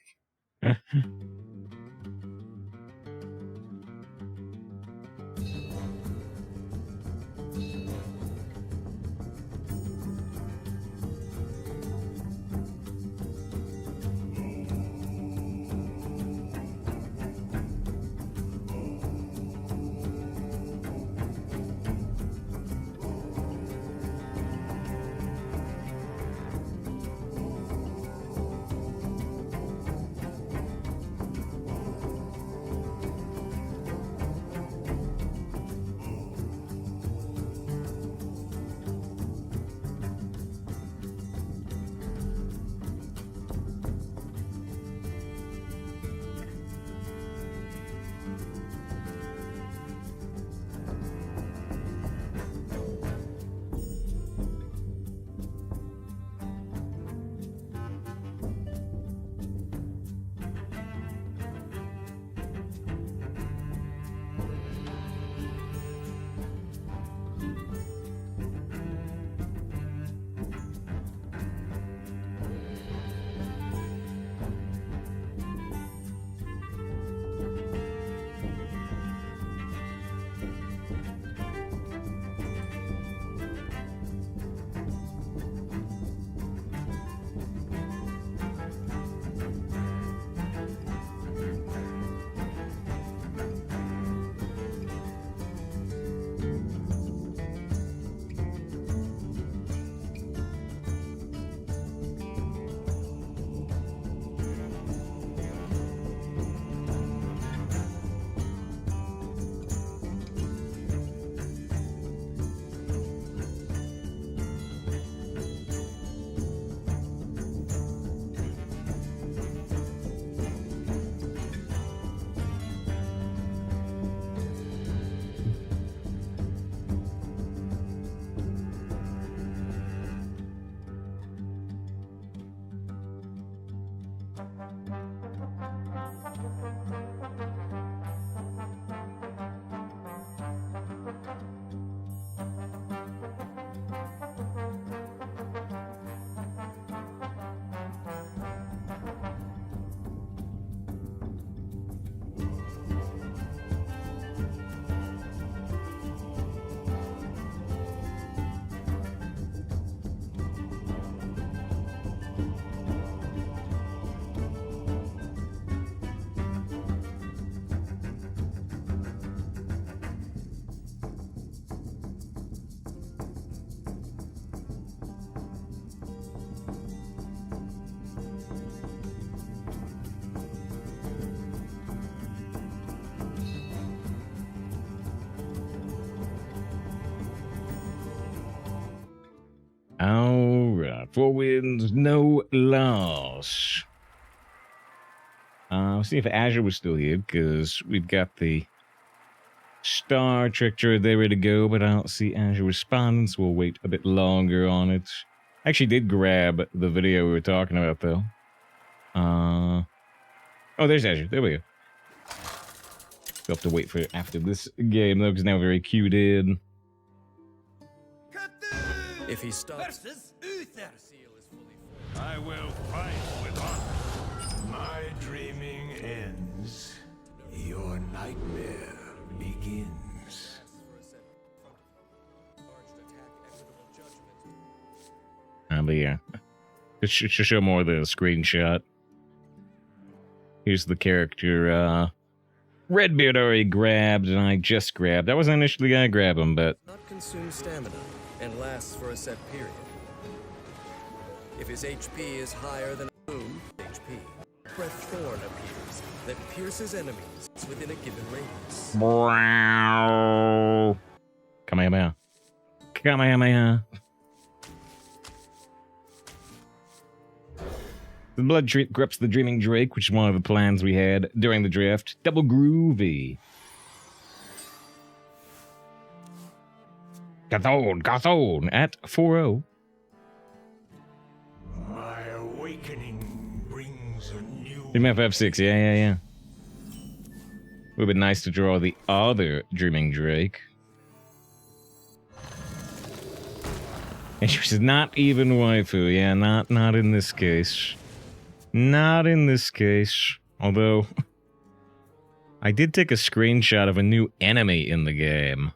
4 wins, no loss. I'll see if Azure was still here, because we've got the Star Trek droid there ready to go, but I don't see Azure responding, so we'll wait a bit longer on it. I actually did grab the video we were talking about, though. Oh, there's Azure. There we go. We'll have to wait for it after this game, though, because now very queued in. If he stops, I will fight with honor. My dreaming ends. Your nightmare begins. But yeah, just show more of the screenshot. Here's the character, Redbeard already grabbed, and I just grabbed. That wasn't initially gonna grab him, but... not consume stamina and lasts for a set period. If his HP is higher than boom HP, Breath Thorn appears that pierces enemies within a given radius. Wow. Kamehameha. Kamehameha. The blood corrupts the Dreaming Drake, which is one of the plans we had during the draft. Double Groovy. Gathon, at 4-0. My awakening brings a new... F6, yeah. Would have been nice to draw the other Dreaming Drake. And she was not even waifu, yeah, not in this case. Not in this case. Although, I did take a screenshot of a new enemy in the game.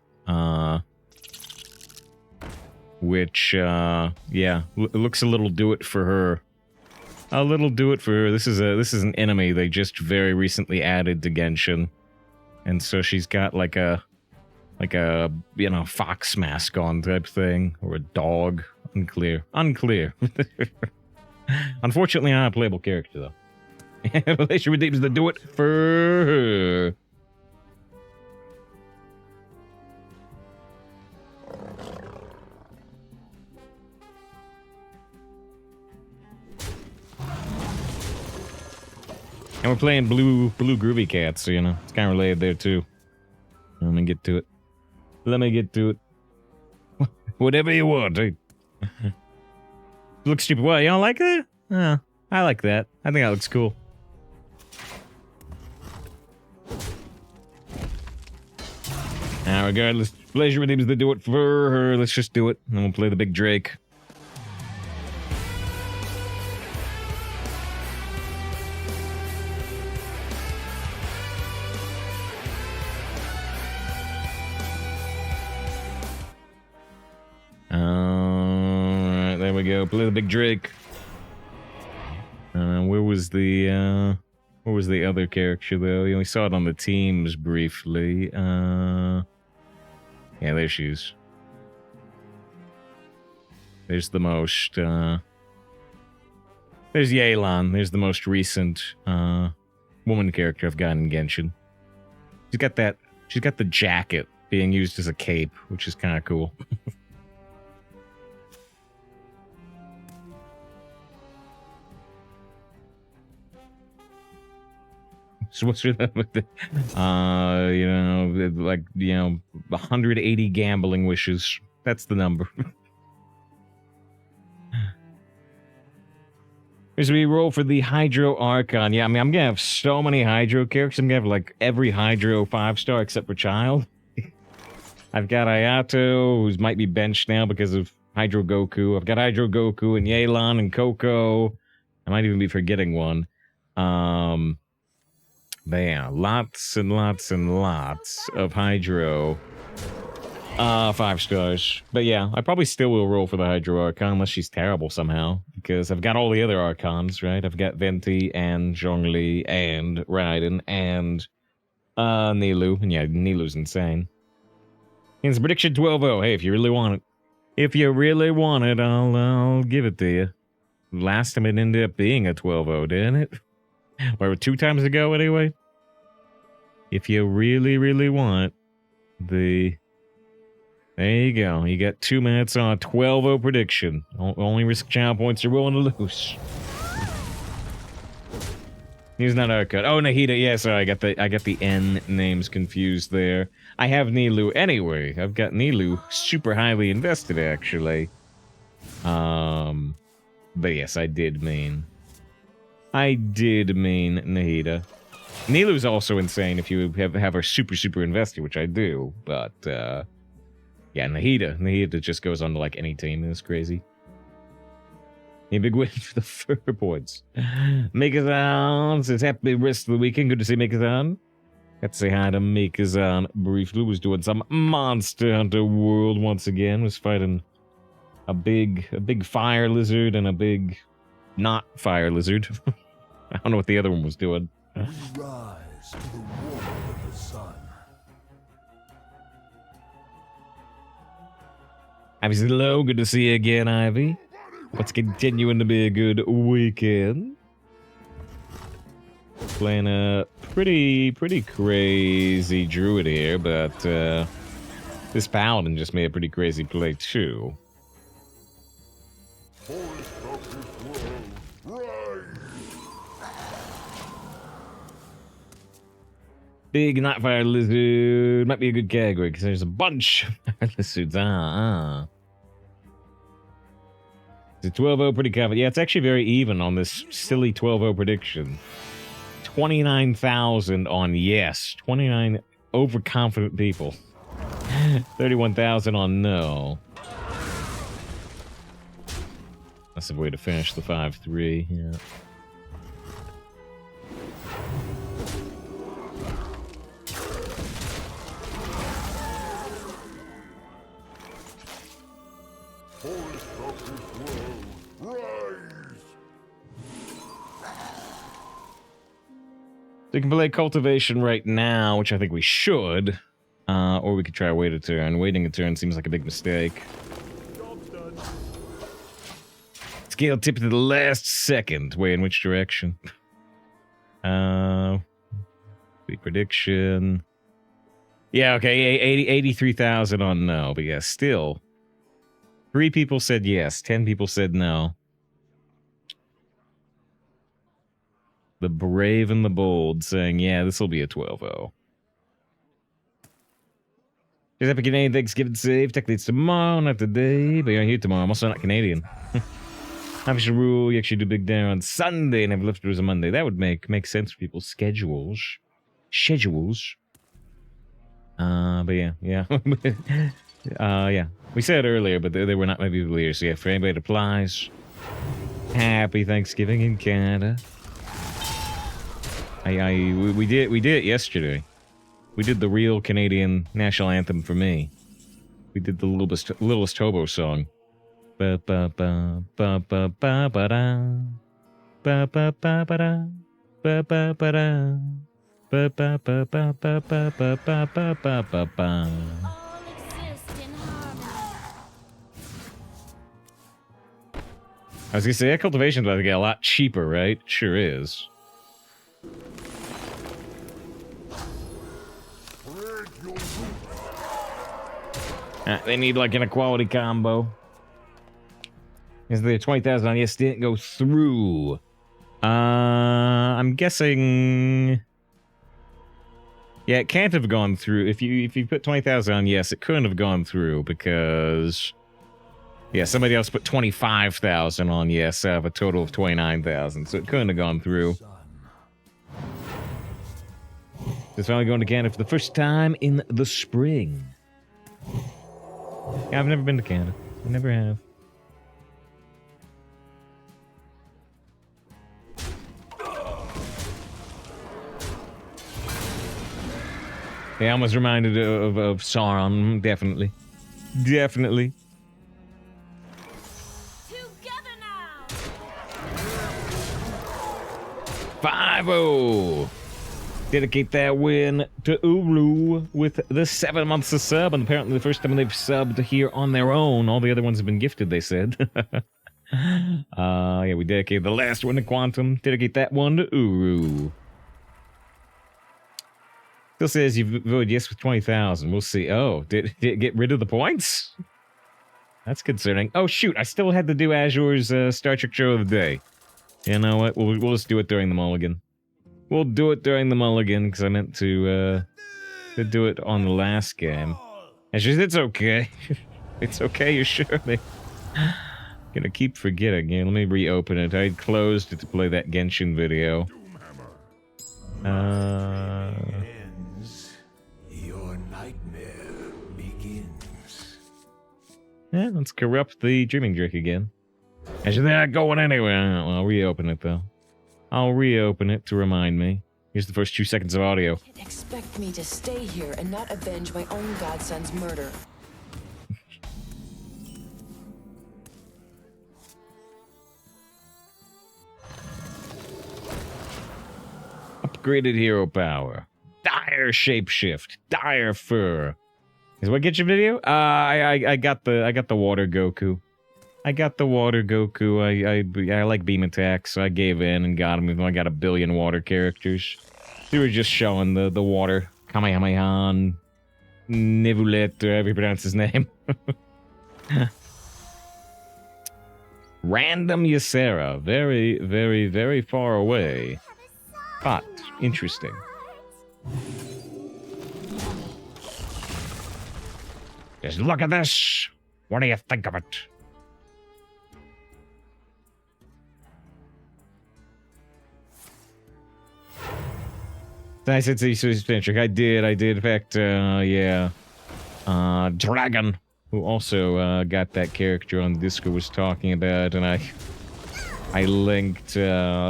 Which, yeah, looks a little do it for her. A little do it for her. This is an enemy they just very recently added to Genshin. And so she's got like a, you know, fox mask on type thing. Or a dog. Unclear. Unfortunately, not a playable character, though. Relation redeems the do it for her. And we're playing blue Groovy Cat, so, you know, it's kind of related there, too. Let me get to it. Whatever you want. Looks stupid. What, you don't like that? I like that. I think that looks cool. Now, regardless, pleasure redeems the do it for her. Let's just do it, and then we'll play the big Drake. Alright, there we go. Play the big Drake. Where was the other character, though? We only saw it on the teams briefly. Yeah, there she is. There's the most, there's Yelan. There's the most recent, woman character I've got in Genshin. She's got the jacket being used as a cape, which is kind of cool. So what's with the, you know, like, you know, 180 gambling wishes. That's the number. As we roll for the Hydro Archon. Yeah, I mean, I'm gonna have so many Hydro characters. I'm gonna have, like, every Hydro 5-star except for Child. I've got Ayato, who might be benched now because of Hydro Goku. I've got Hydro Goku and Yelan and Coco. I might even be forgetting one. But yeah, lots and lots and lots of Hydro 5-stars. But yeah, I probably still will roll for the Hydro Archon unless she's terrible somehow. Because I've got all the other Archons, right? I've got Venti and Zhongli and Raiden and Nilou. And yeah, Nilou's insane. It's prediction 12-0. Hey, if you really want it. If you really want it, I'll give it to you. Last time it ended up being a 12-0, didn't it? Or 2 times ago, anyway. If you really, really want the There you go. You got 2 minutes on a 12-0 prediction. Only risk channel points you're willing to lose. He's not our cut. Oh, Nahida. Yeah, sorry. I got the N names confused there. I have Nilu anyway. I've got Nilu super highly invested, actually. But yes, I did mean Nahida. Nilu's also insane if you have her super invested, which I do. But yeah, Nahida just goes on to like any team. It's crazy. A big win for the fur points. Mikazan says happy rest of the weekend. Good to see Mikazan. Got to say hi to Mikazan briefly. Was doing some Monster Hunter World once again. Was fighting a big fire lizard and a big not fire lizard. I don't know what the other one was doing. We rise to the warmth of the sun. Ivy's hello. Good to see you again, Ivy. What's continuing to be a good weekend. Playing a pretty crazy druid here, but this paladin just made a pretty crazy play too. Big Nightfire Lizard might be a good category because there's a bunch of fire lizards. It's a 12-0 pretty confident. Yeah, it's actually very even on this silly 12-0 prediction. 29,000 on yes. 29 overconfident people. 31,000 on no. That's a way to finish the 5-3. Yeah. So you can play Cultivation right now, which I think we should. Or we could try wait a turn. Waiting a turn seems like a big mistake. Scale tip to the last second. Wait, in which direction? The prediction. Yeah, okay, 83,000 on no. But yeah, still. 3 people said yes. 10 people said no. The brave and the bold saying, yeah, this will be a 12-0. Just happy Canadian Thanksgiving safe. Technically it's tomorrow, not today. But you're here tomorrow. I'm also not Canadian. Official rule, you actually do big dinner on Sunday and have leftovers on Monday. That would make sense for people's schedules. But yeah. Yeah. We said earlier, but they were not my people here. So yeah, for anybody that applies, happy Thanksgiving in Canada. We did it yesterday. We did the real Canadian national anthem for me. We did the littlest hobo song. Ba ba ba ba ba ba ba da. Ba ba ba ba da. Ba ba ba da. Ba ba ba ba ba ba ba ba ba ba ba ba. I was gonna say that cultivation's about to get a lot cheaper, right? Sure is. They need like an equality combo. Is there 20,000 on yes? Didn't go through. I'm guessing. Yeah, it can't have gone through. If you put 20,000 on yes, it couldn't have gone through because. Yeah, somebody else put 25,000 on yes out of a total of 29,000, so it couldn't have gone through. It's finally going to Canada for the first time in the spring. Yeah, I've never been to Canada. I never have. Yeah, I was reminded of Sauron, definitely. Definitely. Together now. 5-0. Dedicate that win to Uru with the 7 months of sub, and apparently the first time they've subbed here on their own. All the other ones have been gifted, they said. Yeah, we dedicate the last one to Quantum. Dedicate that one to Uru. Still says you voted yes with 20,000. We'll see. Oh, did it get rid of the points? That's concerning. Oh, shoot. I still had to do Azure's Star Trek show of the day. You know what? We'll just do it during the mulligan. We'll do it during the mulligan, because I meant to do it on the last game. And she said, it's okay. It's okay, you sure? Gonna keep forgetting. Yeah, let me reopen it. I closed it to play that Genshin video. Your nightmare begins. Yeah, let's corrupt the Dreaming Drake again. And she's not going anywhere. Well, I'll reopen it, though. I'll reopen it to remind me. Here's the first 2 seconds of audio. Expect me to stay here and not avenge my own godson's murder. Upgraded hero power. Dire shapeshift. Dire fur. Is what get your video? I got the water Goku. I got the water Goku. I like beam attacks, so I gave in and got him, even though I got a billion water characters. They were just showing the water. Kamehameha, Nivulet, or however you pronounce his name. Random Ysera. Very, very, very far away. But interesting. Just look at this. What do you think of it? I said Patrick. I did. In fact, yeah. Dragon, who also got that character on Discord, was talking about, and I linked,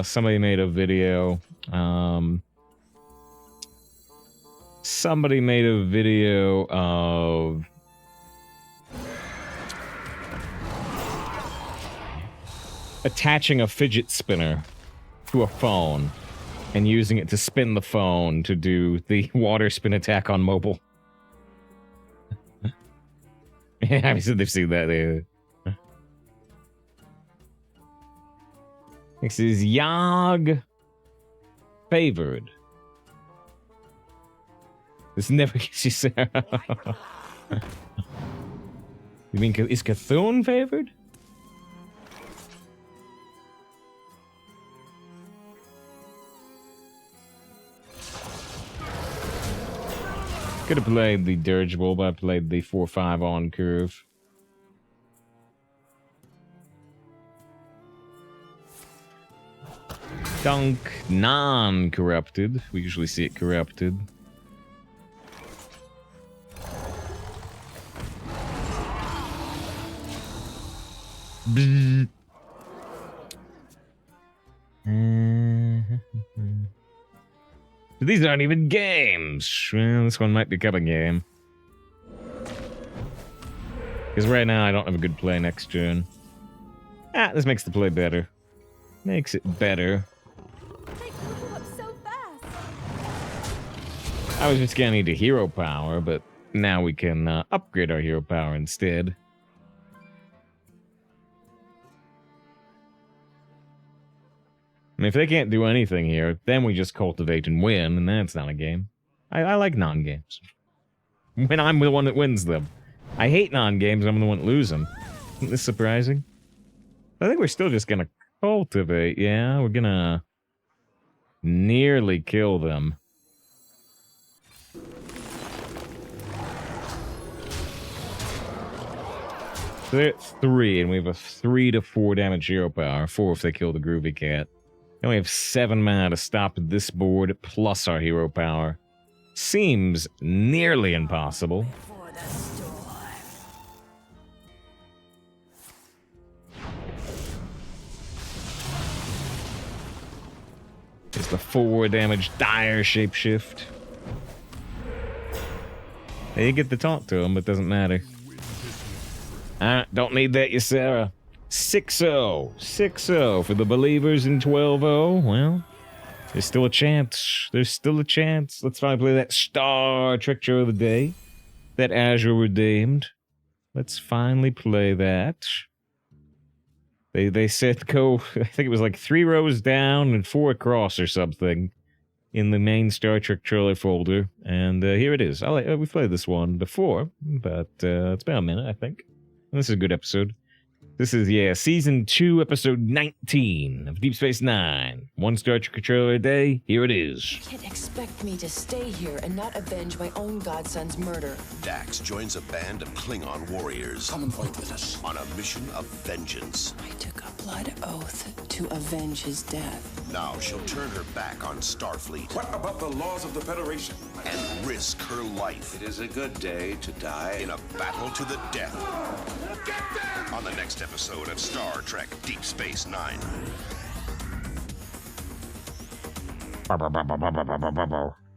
somebody made a video. Somebody made a video of attaching a fidget spinner to a phone and using it to spin the phone to do the water spin attack on mobile. Yeah, I said they've seen that there. This is Yog favored. This never gets you, Sarah. You mean, is Cthulhu favored? Could have played the dirigible, but I played the 4-5 on curve. Dunk, non-corrupted. We usually see it corrupted. These aren't even games. Well, this one might become a game. Because right now I don't have a good play next turn. Ah, this makes the play better. Makes it better. They grew up so fast. I was just gonna need a hero power, but now we can upgrade our hero power instead. I mean, if they can't do anything here, then we just cultivate and win, and that's not a game. I like non-games. When I'm the one that wins them. I hate non-games, I'm the one that loses them. Isn't this surprising? I think we're still just gonna cultivate, yeah? We're gonna nearly kill them. So they're at 3, and we have a 3 to 4 damage hero power. 4 if they kill the Groovy Cat. And we have 7 mana to stop this board, plus our hero power. Seems nearly impossible. It's the 4 damage dire shapeshift. You get to talk to him, but it doesn't matter. Don't need that, Ysera. 6-0. 6-0 for the believers in 12-0. Well, there's still a chance. There's still a chance. Let's finally play that Star Trek show of the day. That Azure redeemed. Let's finally play that. They said go, I think it was like 3 rows down and 4 across or something. in the main Star Trek trailer folder, and here it is. We've played this one before, but it's been a minute, I think. And this is a good episode. This is, Season 2, Episode 19 of Deep Space Nine. One Star Trek trailer a day, here it is. You can't expect me to stay here and not avenge my own godson's murder. Dax joins a band of Klingon warriors. Come and fight with us. On a mission of vengeance. I took a blood oath to avenge his death. Now she'll turn her back on Starfleet. What about the laws of the Federation? And risk her life. It is a good day to die In a battle to the death. On the next episode of Star Trek Deep Space Nine.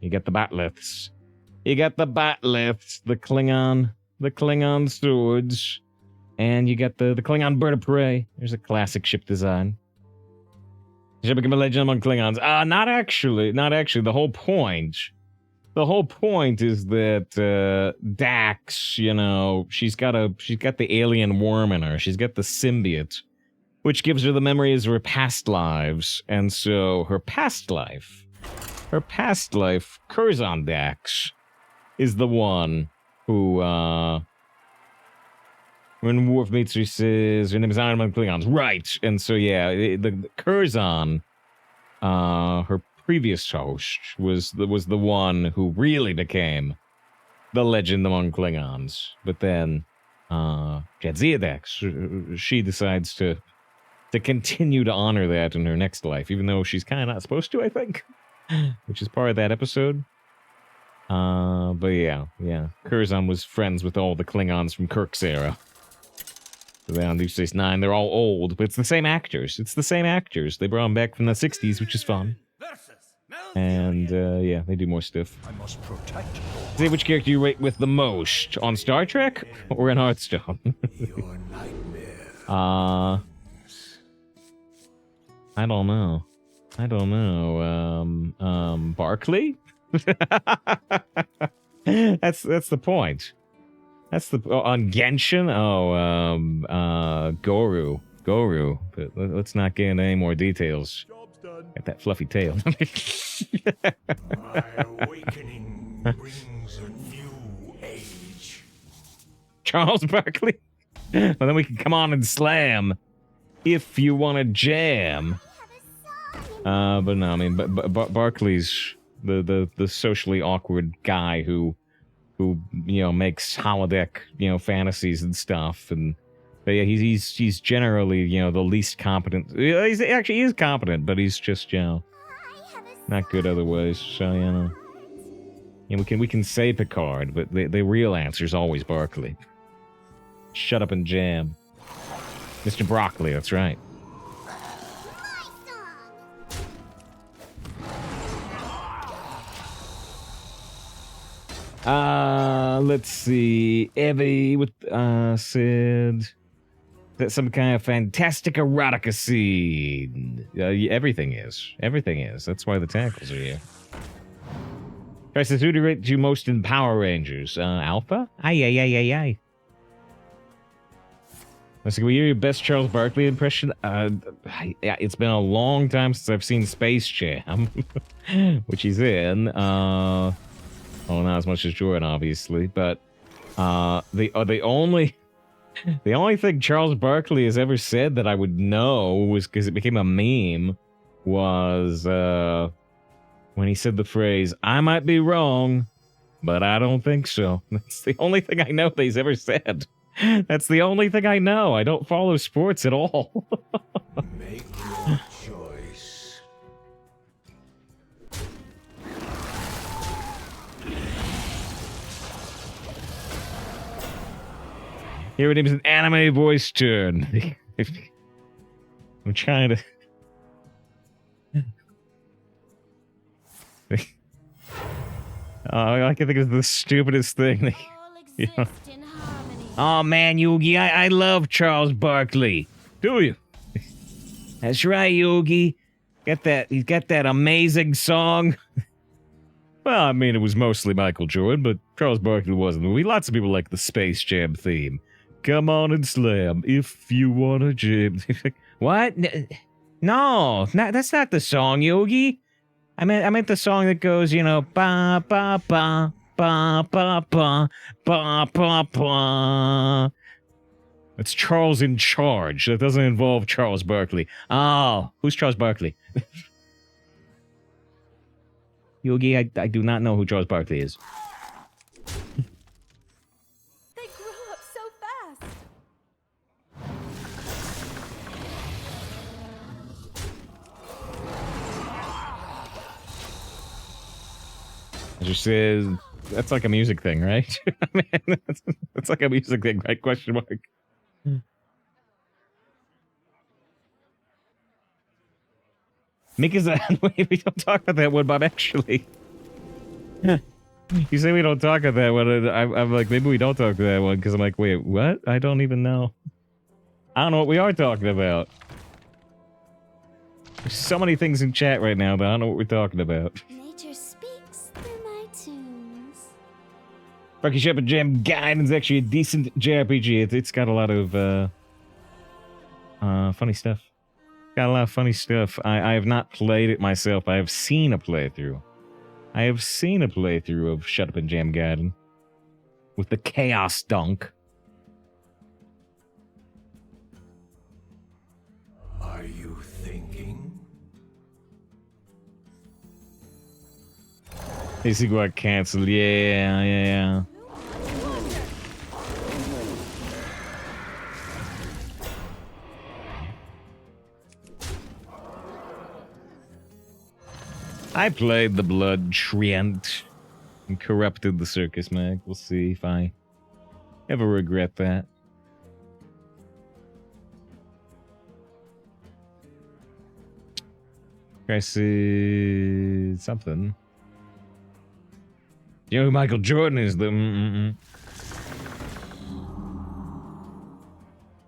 You get the batliths. You get the batliths, the Klingon swords, and you get the Klingon bird of prey. There's a classic ship design. Shall become a legend among Klingons. Not actually. The whole point is that Dax, she's got the alien worm in her. She's got the symbiote, which gives her the memories of her past lives. And so her past life, Curzon Dax, is the one who, when Worf meets her, says her name is Iron Man Klingons. Right. And so, the Curzon, her previous host was the one who really became the legend among Klingons. But then Jadzia Dax, she decides to continue to honor that in her next life, even though she's kind of not supposed to, I think, which is part of that episode. But yeah, Curzon was friends with all the Klingons from Kirk's era. So they're on Deep Space Nine. They're all old, but it's the same actors. They brought them back from the 60s, which is fun. And, they do more stuff. I must protect you. Say which character you rate with the most, on Star Trek or in Hearthstone? Your nightmare. I don't know. Barkley? That's the point. On Genshin? Goru. But let's not get into any more details. Got that fluffy tail. My awakening brings a new age. Charles Barkley? Well, then we can come on and slam if you want to jam. But no, I mean, Barkley's the socially awkward guy who makes holodeck fantasies and stuff, and but yeah, he's generally the least competent. He is competent, but he's just not good otherwise. So we can say Picard, but the real answer is always Barkley. Shut up and jam, Mr. Broccoli. That's right. Let's see. Evie said that some kind of fantastic erotica scene. Everything is. That's why the tackles are here. Guys, says, who do you rate you most in Power Rangers? Alpha? Aye. Let's see, will you hear your best Charles Barkley impression? It's been a long time since I've seen Space Jam, which he's in. Not as much as Jordan, obviously, but the only thing Charles Barkley has ever said that I would know was because it became a meme was when he said the phrase, "I might be wrong, but I don't think so." That's the only thing I know that he's ever said. That's the only thing I know. I don't follow sports at all. Make your choice. Here it is, an anime voice turn. I'm trying to... I can think of the stupidest thing. Oh man, Yogi, I love Charles Barkley. Do you? That's right, Yogi. He's got that amazing song. Well, I mean, it was mostly Michael Jordan, but Charles Barkley wasn't. Lots of people like the Space Jam theme. Come on and slam if you want to jam. What? No, that's not the song, Yogi. I meant the song that goes, you know, ba ba ba ba ba ba ba ba ba. It's Charles in Charge. That doesn't involve Charles Barkley. Oh, who's Charles Barkley? Yogi, I do not know who Charles Barkley is. They grow up so fast. As you said, that's like a music thing, right? I mean, that's like a music thing, right? Question mark. Mikazan, wait, we don't talk about that one, Bob, actually. You say we don't talk about that one, I'm like, maybe we don't talk about that one, because I'm like, wait, what? I don't even know. I don't know what we are talking about. There's so many things in chat right now, but I don't know what we're talking about. Nature speaks through my tunes. Rocky Shepherd Jam Gaiden is actually a decent JRPG. It's got a lot of funny stuff. Got a lot of funny stuff. I have not played it myself. I have seen a playthrough. I have seen a playthrough of Shut Up and Jam Gaiden with the Chaos Dunk. Are you thinking? They see got canceled. Yeah. I played the Blood Treant and corrupted the Circus Mag. We'll see if I ever regret that. I see something. You know who Michael Jordan is? The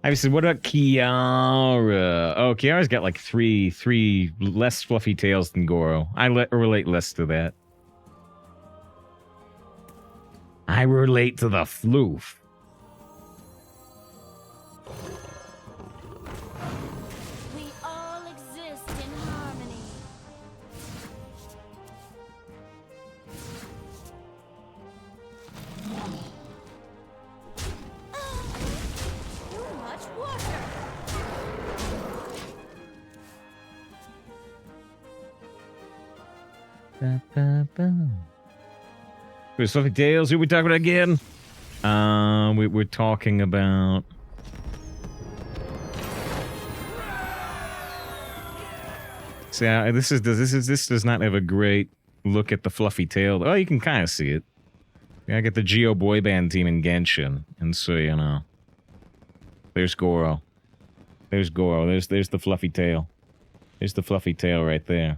I said, what about Kiara? Oh, Kiara's got like three less fluffy tails than Goro. I relate less to that. I relate to the floof. We all exist in harmony. Too much water. With fluffy tails, who are we talking about again? We're talking about. See, this does not have a great look at the fluffy tail. Oh, you can kind of see it. I get the Geo boy band team in Genshin, and so you know. There's Goro. There's Goro. There's the fluffy tail. There's the fluffy tail right there.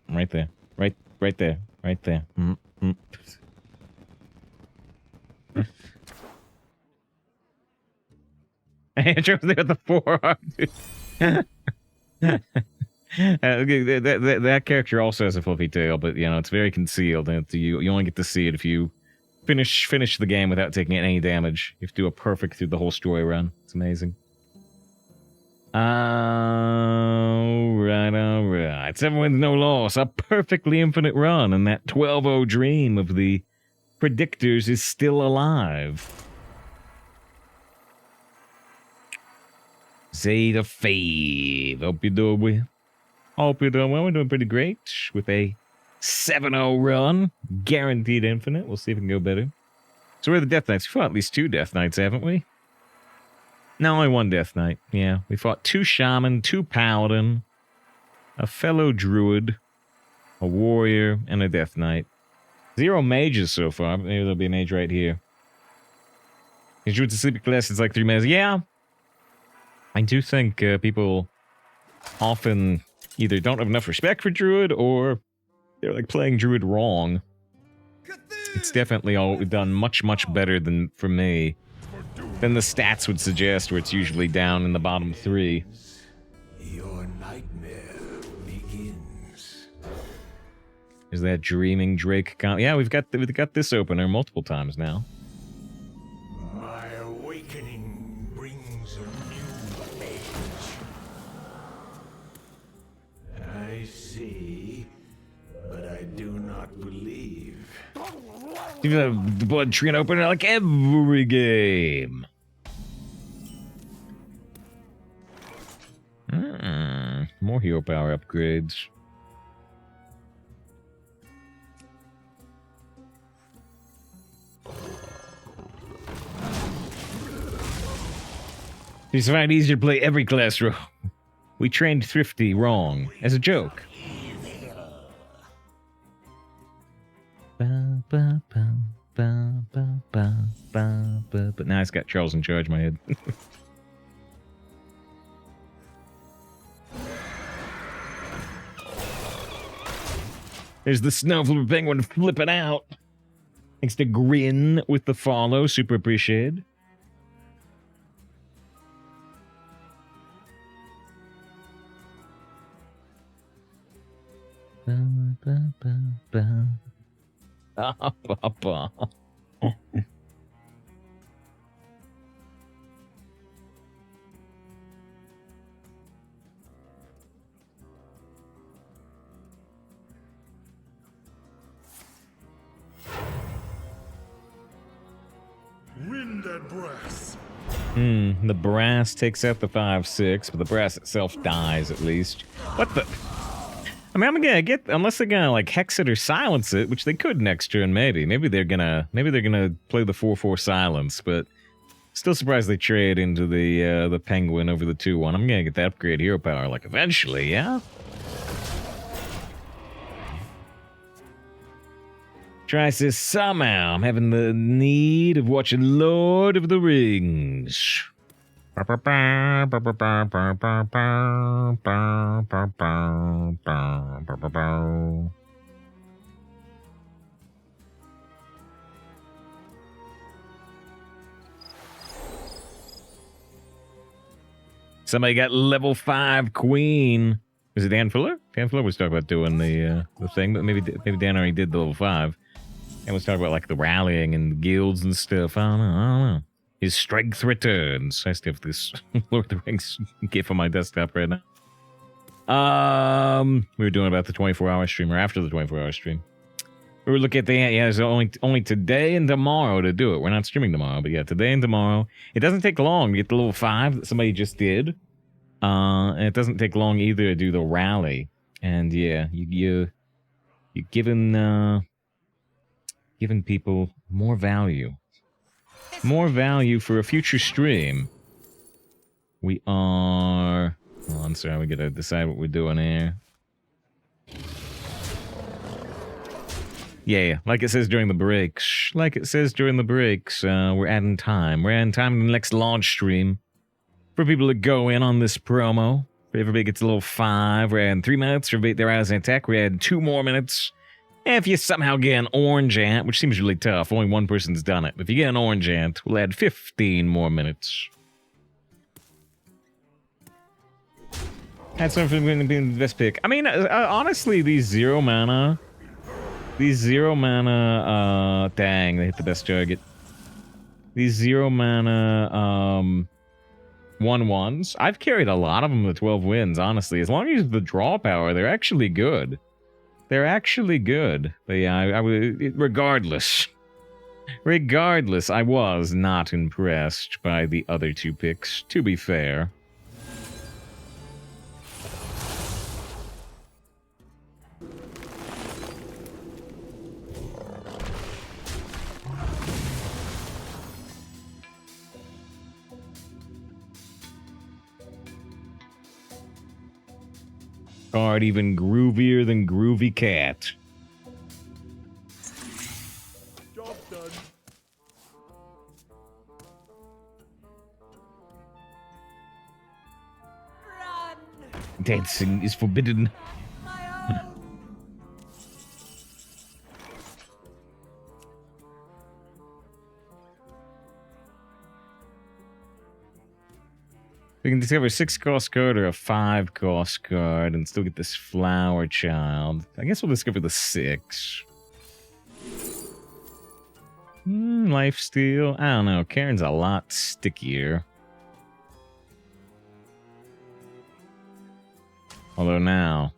Right there. Right there. Right there. Andrew there with the forearm. That character also has a fluffy tail, but you know it's very concealed. And you only get to see it if you finish the game without taking any damage. You have to do a perfect through the whole story run. It's amazing. Alright. 7 wins, no loss. A perfectly infinite run, and that 12-0 dream of the predictors is still alive. Zeta Fave. Hope you're doing well. We're doing pretty great with a 7-0 run. Guaranteed infinite. We'll see if we can go better. So we're the Death Knights. We've fought at least 2 Death Knights, haven't we? No, only 1 Death Knight. Yeah, we fought 2 Shaman, 2 Paladin, a fellow Druid, a Warrior, and a Death Knight. 0 mages so far, but maybe there'll be a mage right here. Is Druid's a sleepy class? It's like 3 minutes. Yeah. I do think people often either don't have enough respect for Druid or they're like playing Druid wrong. It's definitely all done much, much better than for me. Than the stats would suggest, where it's usually down in the bottom 3. Your nightmare begins. Is that Dreaming Drake? Yeah, we've got this opener multiple times now. My awakening brings a new age. I see You have the blood treant opener like every game. More hero power upgrades. It's find it easier to play every class role. We trained Thrifty wrong as a joke. But now it's got Charles in charge of my head. There's the Snowflipper Penguin flipping out. Thanks to Grin with the follow. Super appreciated. Papa. Wind and brass. The brass takes out the 5/6, but the brass itself dies at least. What the? I mean, I'm gonna get, unless they're gonna like hex it or silence it, which they could next turn, maybe. Maybe they're gonna play the 4/4 silence, but still surprised they trade into the penguin over the 2/1. I'm gonna get that upgrade hero power like eventually, yeah. Try says somehow I'm having the need of watching Lord of the Rings. Somebody got level 5 queen. Is it Dan Fuller? Dan Fuller was talking about doing the thing, but maybe Dan already did the level 5. And was talking about like the rallying and the guilds and stuff. I don't know. His strength returns. I still have this Lord of the Rings gif on my desktop right now. We were doing about the 24-hour stream, or after the 24-hour stream. We were looking at the, yeah, there's only today and tomorrow to do it. We're not streaming tomorrow, but yeah, today and tomorrow. It doesn't take long to get the level 5 that somebody just did. And it doesn't take long either to do the rally. And yeah, you're giving people more value. More value for a future stream. We are... Hold on, sorry, we gotta decide what we're doing here. Yeah, like it says during the breaks. Like it says during the breaks, we're adding time. We're adding time to the next launch stream. For people to go in on this promo. For everybody gets a little 5, we're adding 3 minutes. For everybody they're out as an attack, we're adding 2 more minutes. And if you somehow get an orange ant, which seems really tough, only one person's done it. But if you get an orange ant, we'll add 15 more minutes. That's something going to be the best pick. I mean, honestly, these zero mana, dang, they hit the best target. These 0 mana, 1/1s, I've carried a lot of them to 12 wins, honestly. As long as you have the draw power, they're actually good. They're actually good. But yeah, I regardless, I was not impressed by the other 2 picks, to be fair. Card even groovier than Groovy Cat. Job done. Run! Dancing is forbidden. We can discover a 6-cost card or a 5-cost card and still get this flower child. I guess we'll discover the 6. Lifesteal. I don't know. Karen's a lot stickier. Although now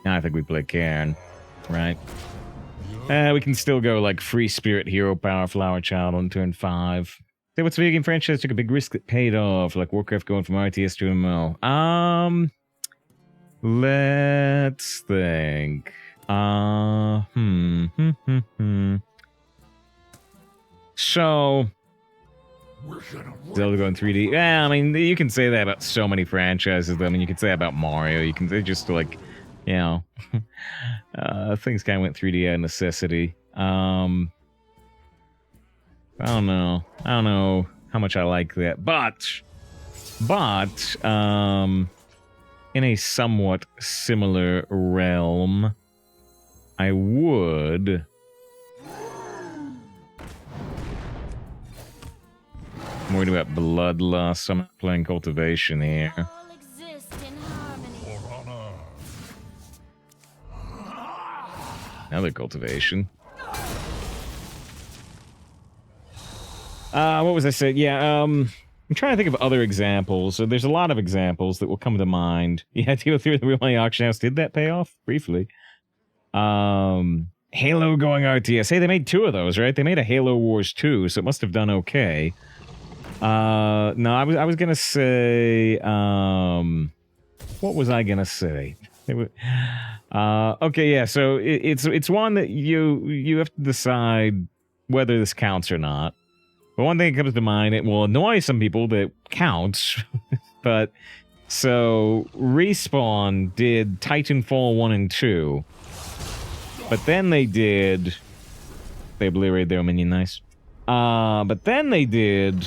I think we play Karen, right? We can still go like Free Spirit, Hero Power, Flower Child on turn 5. Say what's a video game franchise took a big risk that paid off, like Warcraft going from RTS to MMO. Let's think. So, Zelda going 3D. Yeah, I mean, you can say that about so many franchises. I mean, you can say that about Mario. You can say just like, you know, things kind of went 3D out of necessity. I don't know. I don't know how much I like that, but, in a somewhat similar realm, I would. I'm worried about bloodlust, so I'm not playing cultivation here. Another cultivation. What was I saying? Yeah, I'm trying to think of other examples. So there's a lot of examples that will come to mind. Yeah, to go through the real money auction house. Did that pay off? Briefly. Halo going RTS. Hey, they made 2 of those, right? They made a Halo Wars 2, so it must have done okay. No, I was gonna say, what was I gonna say? Okay, yeah, so it's one that you have to decide whether this counts or not. But one thing that comes to mind, it will annoy some people that counts, but so Respawn did Titanfall 1 and 2, but then they obliterated their own minion, nice. But then they did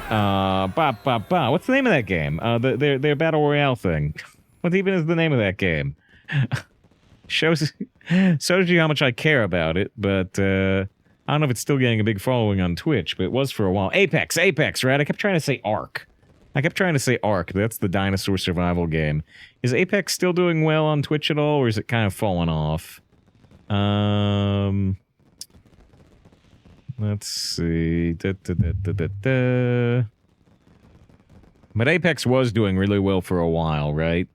what's the name of that game? Their battle royale thing. What even is the name of that game? Shows you how much I care about it, but I don't know if it's still getting a big following on Twitch, but it was for a while. Apex, right? I kept trying to say Ark. That's the dinosaur survival game. Is Apex still doing well on Twitch at all, or is it kind of fallen off? Let's see. But Apex was doing really well for a while, right?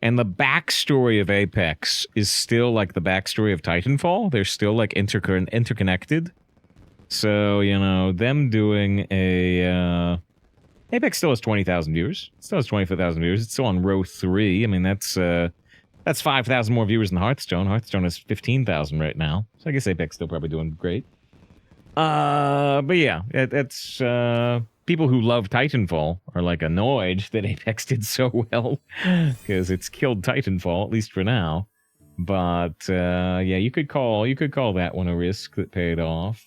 And the backstory of Apex is still like the backstory of Titanfall. They're still like interconnected. So, you know, them doing a... Apex still has 20,000 viewers. It still has 25,000 viewers. It's still on row 3. I mean, that's 5,000 more viewers than Hearthstone. Hearthstone has 15,000 right now. So I guess Apex still probably doing great. But yeah, it's people who love Titanfall are like annoyed that Apex did so well because it's killed Titanfall, at least for now. But yeah, you could call that one a risk that paid off.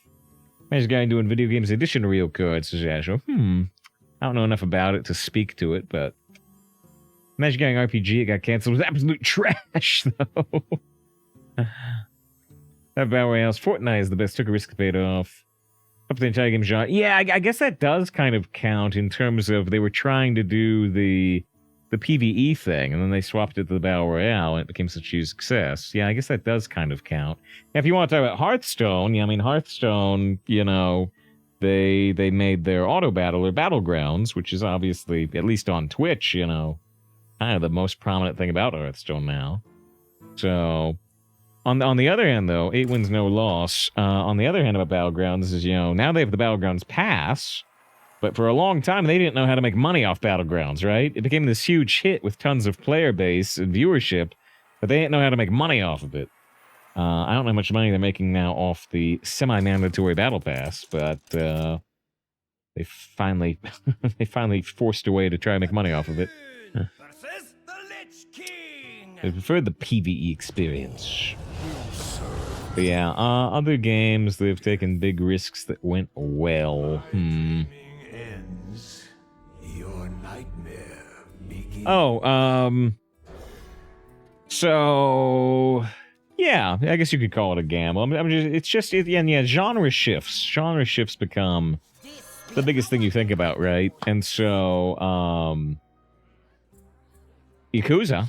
There's a guy doing video games edition of real cards, says Asher. I don't know enough about it to speak to it, but Magic Gang RPG, it got canceled. It was absolute trash, though. That Battle Royale's Fortnite is the best. Took a risk, paid off. Up the entire game genre. Yeah, I guess that does kind of count in terms of they were trying to do the PvE thing, and then they swapped it to the Battle Royale, and it became such a huge success. Yeah, I guess that does kind of count. Now, if you want to talk about Hearthstone, yeah, I mean, Hearthstone, you know, they made their auto battle or battlegrounds, which is obviously, at least on Twitch, you know, kind of the most prominent thing about Hearthstone now. So, on the other hand, though, 8 wins, no loss. On the other hand about Battlegrounds is, you know, now they have the Battlegrounds Pass, but for a long time they didn't know how to make money off Battlegrounds, right? It became this huge hit with tons of player base and viewership, but they didn't know how to make money off of it. I don't know how much money they're making now off the semi-mandatory Battle Pass, but they finally forced a way to try and make money off of it. I prefer the PvE experience. But yeah, other games, they've taken big risks that went well. So... yeah, I guess you could call it a gamble. It's just, genre shifts. Genre shifts become the biggest thing you think about, right? And so, Yakuza,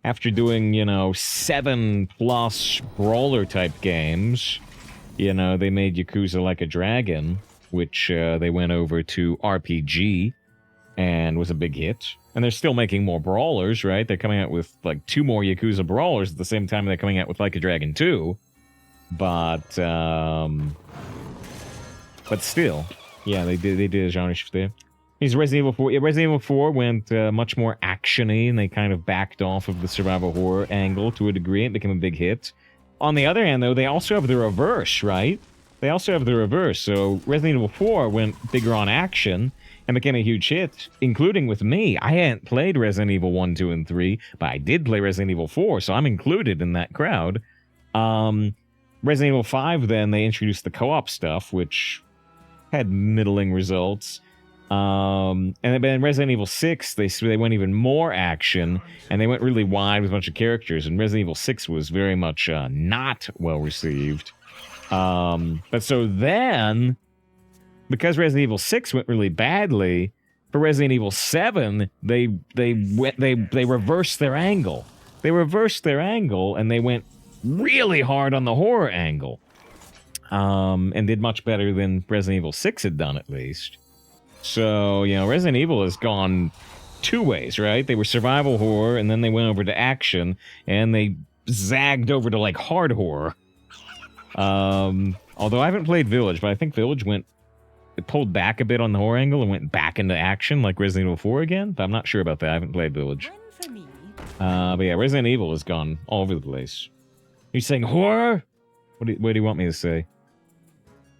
after doing, 7+ brawler-type games, they made Yakuza Like a Dragon, which they went over to RPG. and was a big hit. And they're still making more brawlers, right? They're coming out with like 2 more Yakuza brawlers at the same time they're coming out with Like a Dragon 2. But still, yeah, they did a genre shift there. He's Resident Evil 4. Yeah, Resident Evil 4 went much more action-y, and they kind of backed off of the survival horror angle to a degree. It became a big hit. On the other hand, though, they also have the reverse, right? They also have the reverse. So Resident Evil 4 went bigger on action and became a huge hit, including with me. I hadn't played Resident Evil 1, 2, and 3, but I did play Resident Evil 4, so I'm included in that crowd. Resident Evil 5, then, they introduced the co-op stuff, which had middling results. And then in Resident Evil 6, they went even more action, and they went really wide with a bunch of characters, and Resident Evil 6 was very much not well received. But so then, because Resident Evil 6 went really badly, for Resident Evil 7, they reversed their angle. They reversed their angle, and they went really hard on the horror angle. And did much better than Resident Evil 6 had done, at least. So, you know, Resident Evil has gone 2 ways, right? They were survival horror, and then they went over to action, and they zagged over to, like, hard horror. Although I haven't played Village, but I think Village it pulled back a bit on the horror angle and went back into action, like Resident Evil 4 again, but I'm not sure about that. I haven't played Village. But yeah, Resident Evil has gone all over the place. Are you saying horror? What do you want me to say?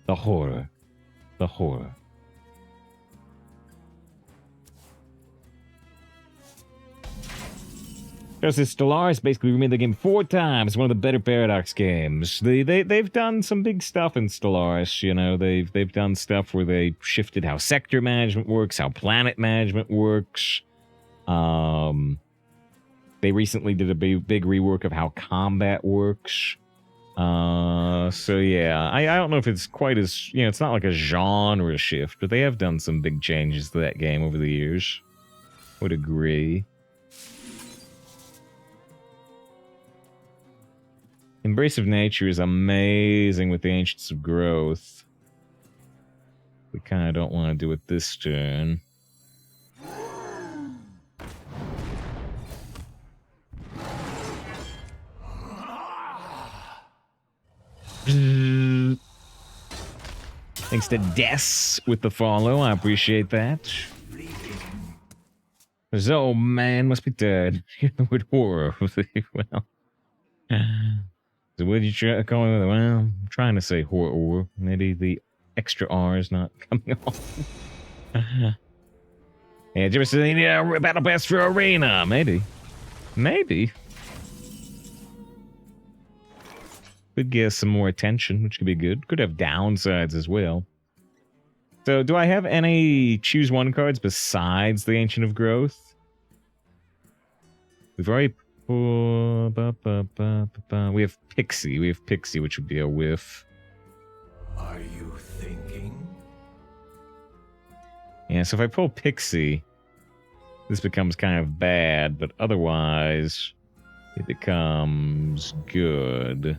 The horror. The horror. Justice Stellaris basically remade the game 4 times. One of the better Paradox games. They've done some big stuff in Stellaris. You know, they've done stuff where they shifted how sector management works, how planet management works. They recently did a big rework of how combat works. So yeah, I don't know if it's quite as, you know, it's not like a genre shift, but they have done some big changes to that game over the years. Would agree. Embrace of Nature is amazing with the Ancients of Growth. We kind of don't want to do it this turn. Thanks to Des with the follow. I appreciate that. This old man must be dead. Hear the word horror. Well. So what did you call it? Well, I'm trying to say horror. Maybe the extra R is not coming off. Yeah, did you ever see any Battle Pass for Arena? Maybe. Maybe. Could get some more attention, which could be good. Could have downsides as well. So, do I have any choose one cards besides the Ancient of Growth? We've already... we have Pixie. We have Pixie, which would be a whiff. Are you thinking? Yeah, so if I pull Pixie, this becomes kind of bad, but otherwise, it becomes good.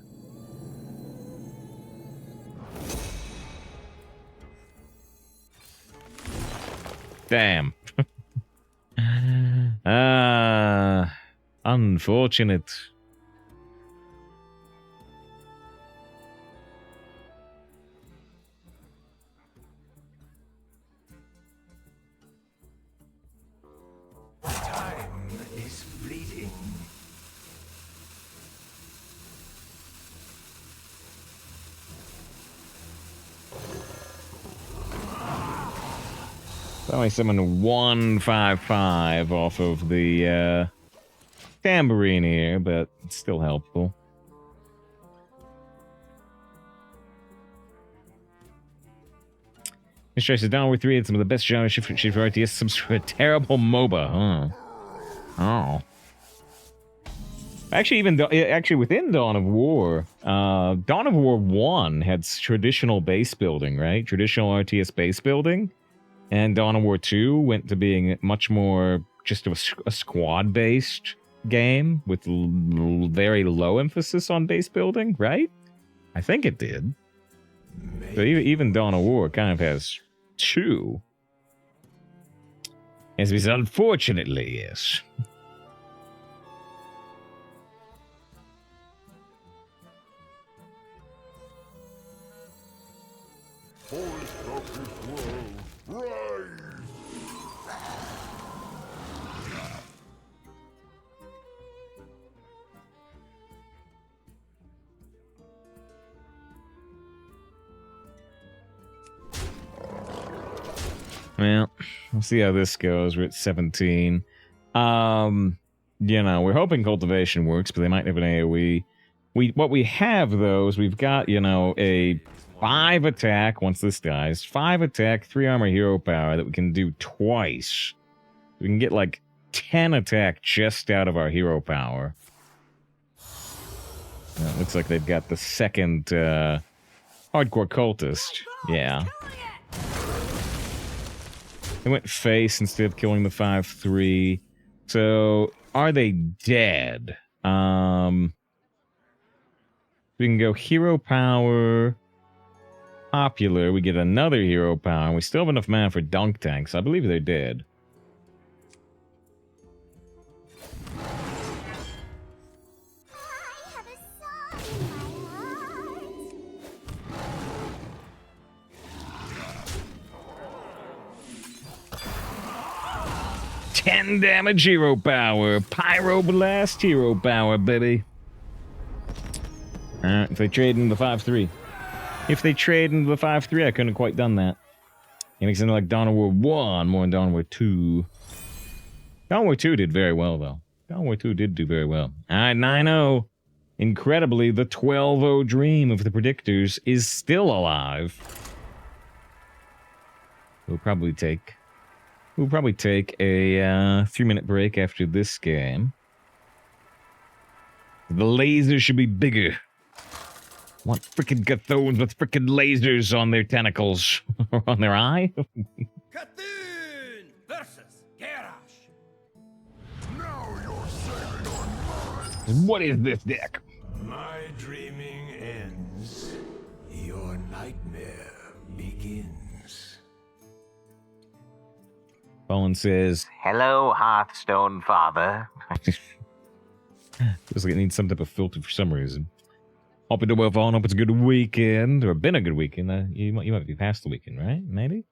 Damn. Unfortunate. Time is fleeting. So I summoned 155 off of the tambourine here, but it's still helpful. Mr. says, Dawn War 3 had some of the best genre shift for RTS, some sort of terrible MOBA, huh? Oh. Actually, within Dawn of War, Dawn of War 1 had traditional base building, right? Traditional RTS base building. And Dawn of War 2 went to being much more just of a squad-based game with very low emphasis on base building, right? I think it did. So even Dawn of War kind of has 2. As we said, unfortunately, yes. Well, we'll see how this goes. We're at 17. You know, we're hoping cultivation works, but they might have an AoE. What we have, though, is we've got, you know, a 5 attack once this dies, 5 attack, 3 armor hero power that we can do twice. We can get, like, 10 attack just out of our hero power. It looks like they've got the second hardcore cultist. Yeah. They went face instead of killing the 5/3. So, are they dead? We can go hero power, popular. We get another hero power. And we still have enough mana for dunk tanks. I believe they're dead. I have a song in my heart. 10 damage hero power. Pyro blast hero power, baby. Alright, if they trade into the 5/3. If they trade into the 5/3, I couldn't have quite done that. It makes it like Dawn of War 1 more than Dawn of War 2. Dawn of War 2 did very well, though. Dawn of War 2 did do very well. Alright, 9-0. Incredibly, the 12-0 dream of the predictors is still alive. We'll probably take a 3-minute break after this game. The lasers should be bigger. Want frickin' Gathones with frickin' lasers on their tentacles or on their eye? Cthulhu versus Garrosh. Now you're saving on mine. What is this deck? My dreaming ends. Your nightmare begins. Bowen says, Hello, Hearthstone Father. feels like it needs some type of filter for some reason. Hope it well, Vaughn. Hope it's a good weekend, or been a good weekend. You might be past the weekend, right? Maybe.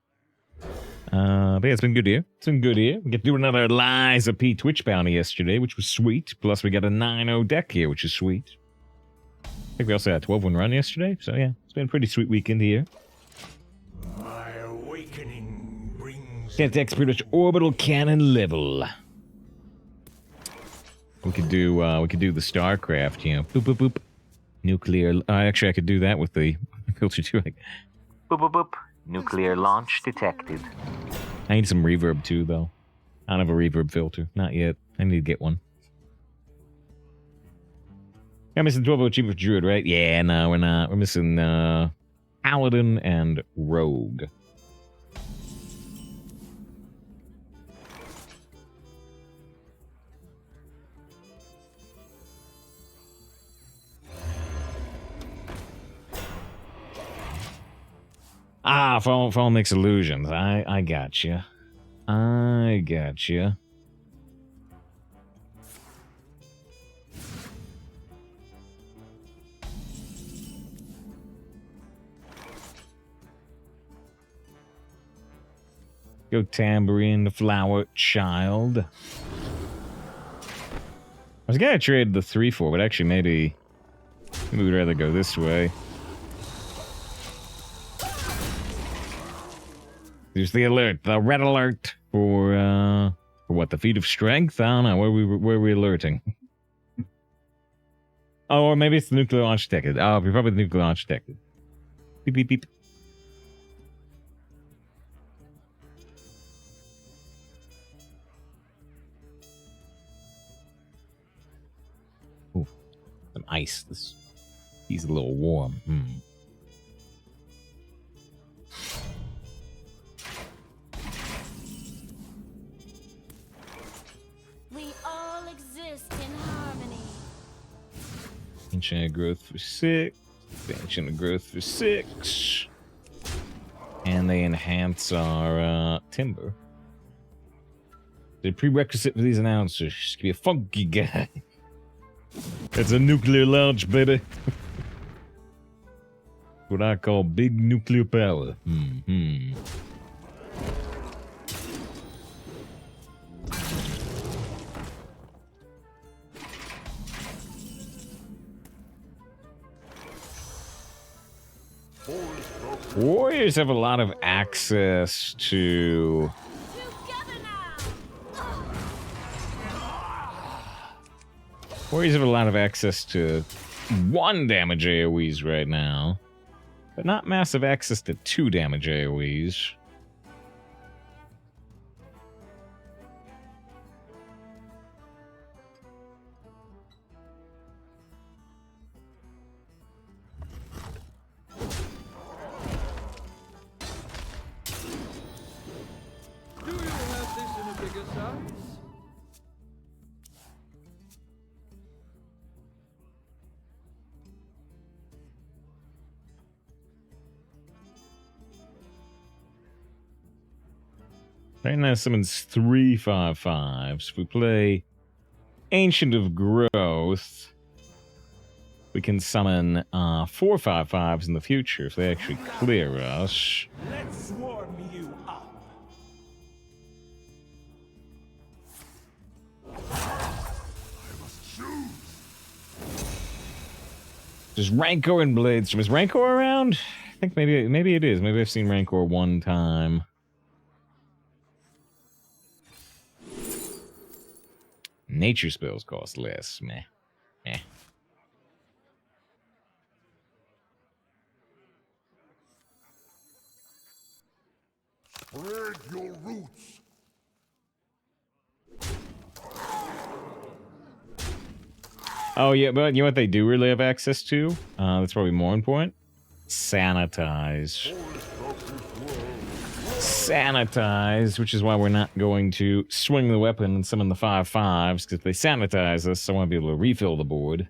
But yeah, it's been good here. It's been good here. We get to do another Liza P Twitch bounty yesterday, which was sweet. Plus, we got a 9-0 deck here, which is sweet. I think we also had a 12-1 run yesterday. So yeah, it's been a pretty sweet weekend here. My awakening brings. Get to pretty much orbital cannon level. We could do the StarCraft, you know. Boop boop boop. Nuclear. Actually, I could do that with the filter too. Like, Boop, boop, boop. Nuclear launch detected. I need some reverb too, though. I don't have a reverb filter. Not yet. I need to get one. Yeah, I'm missing 12 Chief of Druid, right? Yeah, no, we're not. We're missing Paladin and Rogue. Ah, phone makes illusions. I gotcha. I gotcha. Go tambourine, the flower child. I was gonna trade the 3/4, but actually maybe we'd rather go this way. There's the alert, the red alert for what, the feat of strength? I don't know, where we alerting? Oh, or maybe it's the nuclear launch detected. Oh, probably the nuclear launch detected. Beep, beep, beep. Ooh, some ice. He's a little warm. We all exist in harmony. Ancient growth for 6. Ancient growth for 6. And they enhance our timber. The prerequisite for these announcers is to be a funky guy. It's a nuclear launch, baby. What I call big nuclear power. Warriors have a lot of access to... Warriors have a lot of access to 1 damage AoEs right now, but not massive access to 2 damage AoEs. Right now summons 3 5/5s. If we play Ancient of Growth, we can summon 4 5/5s in the future if they actually clear us. Let's warm you up. There's Rancor and Bladestorm. Is Rancor around? I think maybe it is. Maybe I've seen Rancor 1 time. Nature spells cost less. Meh. Meh. Spread your roots. Oh, yeah, but you know what they do really have access to? That's probably more important. Sanitize. Sanitize, which is why we're not going to swing the weapon and summon the 5/5s, because if they sanitize us, I want to be able to refill the board.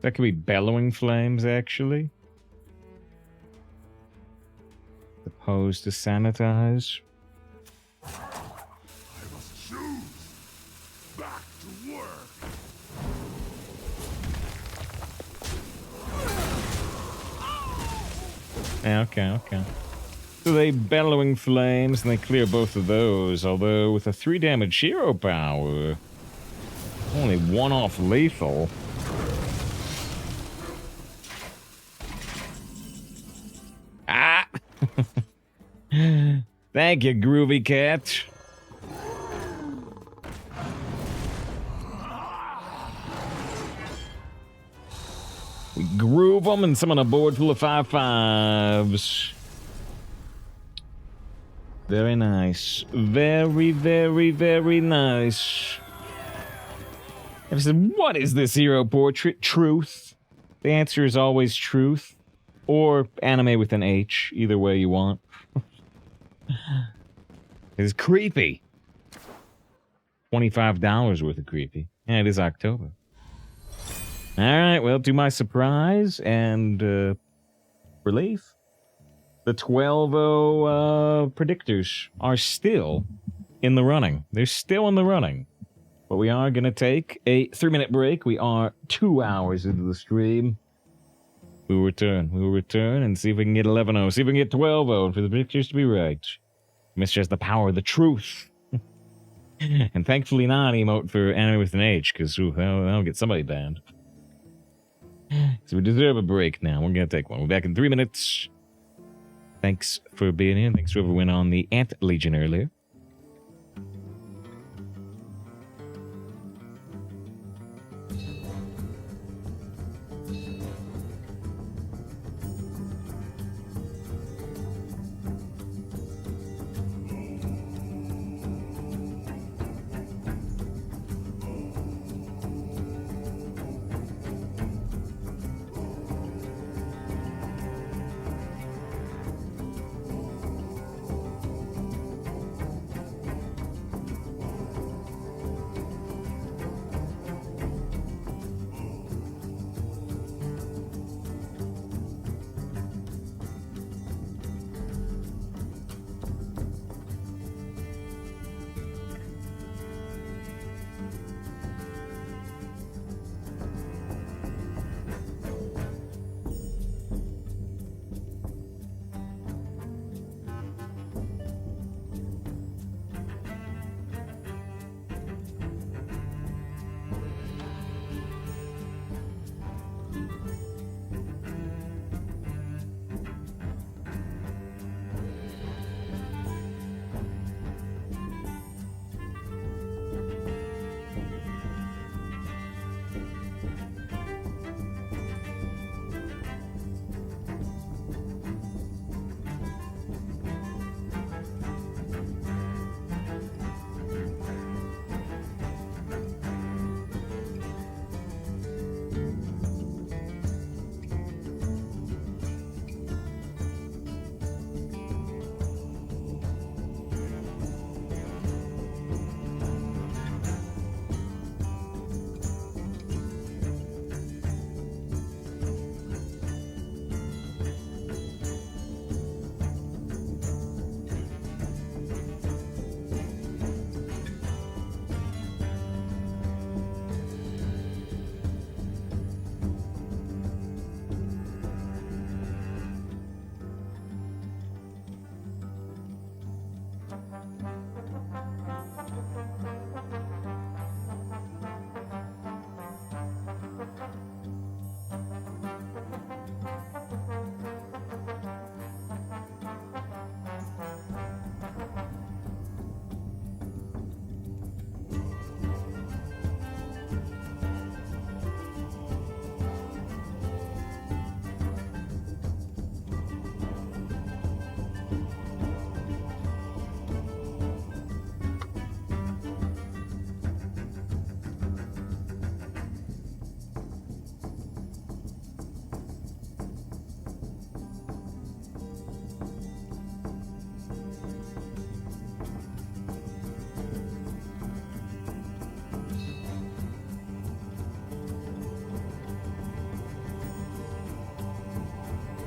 That could be Bellowing Flames, actually. Opposed to Sanitize. I must choose. Back to work. Yeah, okay. So they Bellowing Flames, and they clear both of those, although with a 3 damage hero power, only 1 off lethal. Ah! Thank you, Groovy Cat. We groove them and summon a board full of 5/5s. Very nice. Very, very, very nice. I said, what is this hero portrait? Truth. The answer is always truth. Or anime with an H. Either way you want. It's creepy. $25 worth of creepy. Yeah, it is October. Alright, well, to my surprise and relief, the 12-0 predictors are still in the running. They're still in the running. But we are going to take a 3-minute break. We are 2 hours into the stream. We will return and see if we can get 11-0. See if we can get 12-0 for the predictors to be right. Mr. has the power of the truth. And thankfully not emote for anime with an H, because that'll get somebody banned. So we deserve a break now. We're going to take one. We're back in 3 minutes. Thanks for being here. Thanks to whoever went on the Ant Legion earlier.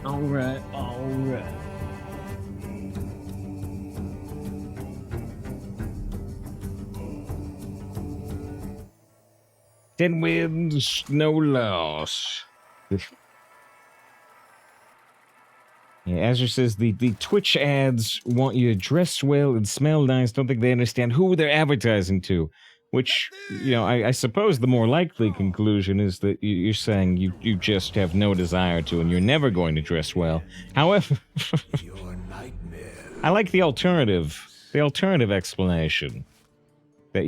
Alright, alright. Ten wins, no loss. Yeah, Azure says the Twitch ads want you to dress well and smell nice. Don't think they understand who they're advertising to. Which, you know, I suppose the more likely conclusion is that you're saying you just have no desire to and you're never going to dress well. However, I like the alternative explanation. That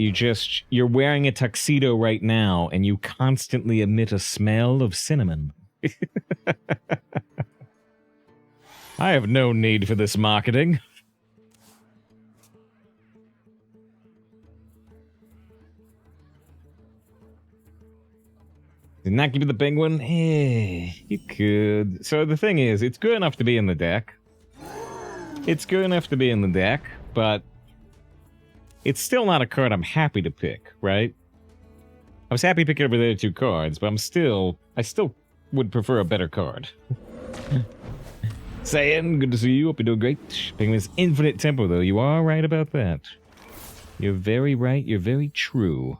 you're wearing a tuxedo right now and you constantly emit a smell of cinnamon. I have no need for this marketing. Did not give you the penguin? Eh, you could. So the thing is, it's good enough to be in the deck. It's good enough to be in the deck, but it's still not a card I'm happy to pick, right? I was happy picking over the other two cards, but I still would prefer a better card. Saying, good to see you. Hope you're doing great. Penguin's infinite tempo, though. You are right about that. You're very right. You're very true.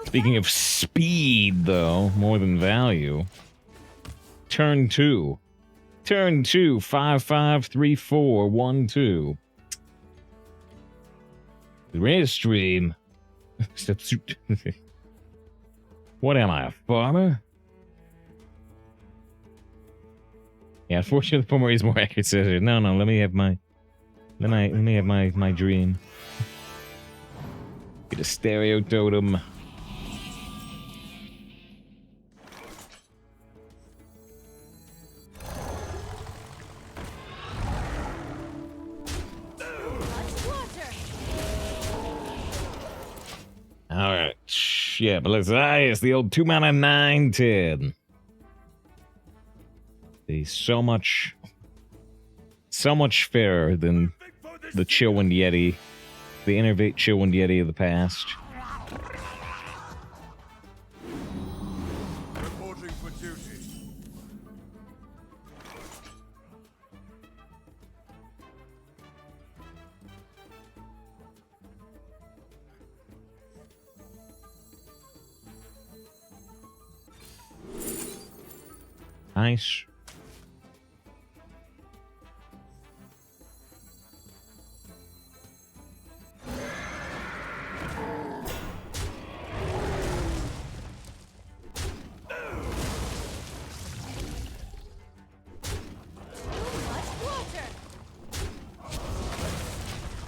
Speaking of speed, though, more than value. Turn 2. Turn 2, 5, 5, 3, 4, 1, 2. Rare stream. What am I, a farmer? Yeah, unfortunately, the former is more accurate. No, let me have my dream. Get a stereo totem. Alright, yeah, but let's it's the old 2-mana 9/10. He's so much fairer than the Chillwind Yeti, the Innervate Chillwind Yeti of the past. Reporting for duty. Nice.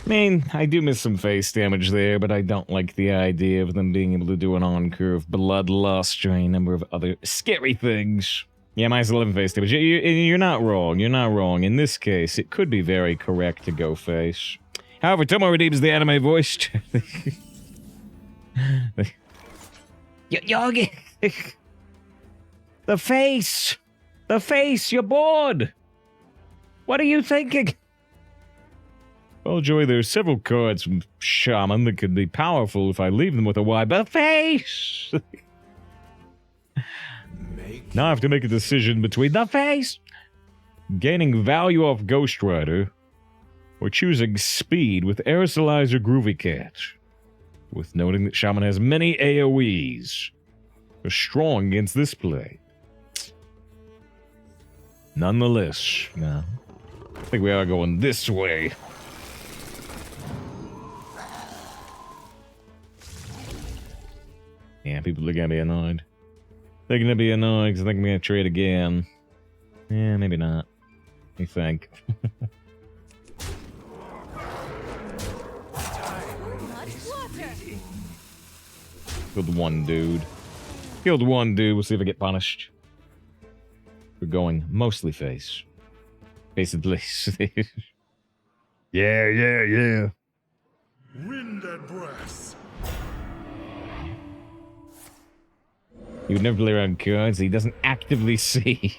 I mean, I do miss some face damage there, but I don't like the idea of them being able to do an on-curve bloodlust or any number of other scary things. Yeah, minus 11 face damage. You're not wrong. You're not wrong. In this case, it could be very correct to go face. However, Tomo redeems the anime voice. Yogi! The face! The face! You're bored! What are you thinking? Well, Joey, there's several cards from Shaman that could be powerful if I leave them with a Y, but face! Now I have to make a decision between the face, gaining value off Ghost Rider, or choosing speed with Aerosolizer Groovy Cat, with noting that Shaman has many AoEs. They're strong against this play. Nonetheless, no, I think we are going this way. Yeah, people are gonna be annoyed. They're gonna be annoyed because I think I'm gonna trade again. Yeah, maybe not. I think. Killed one dude. Killed one dude. We'll see if I get punished. We're going mostly face. Face at least. Yeah. Wind and breath. He would never play around cards he doesn't actively see.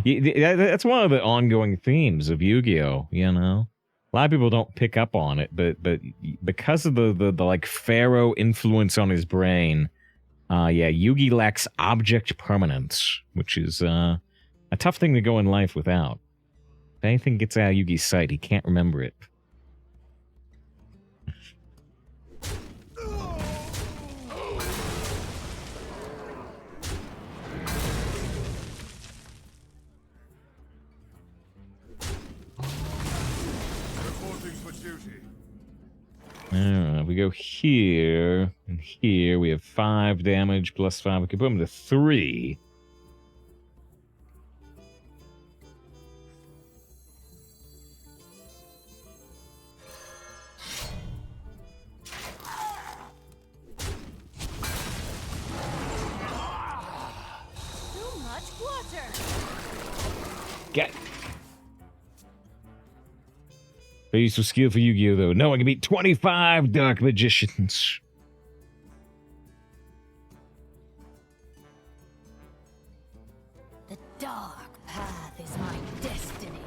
That's one of the ongoing themes of Yu-Gi-Oh, you know? A lot of people don't pick up on it, but because of the like pharaoh influence on his brain, yeah, Yugi lacks object permanence, which is a tough thing to go in life without. If anything gets out of Yugi's sight, he can't remember it. We go here, and here we have 5 damage plus 5. We can put him to 3. Too much water. Get. Very useful skill for Yu-Gi-Oh! Though. No one can beat 25 Dark Magicians. The dark path is my destiny.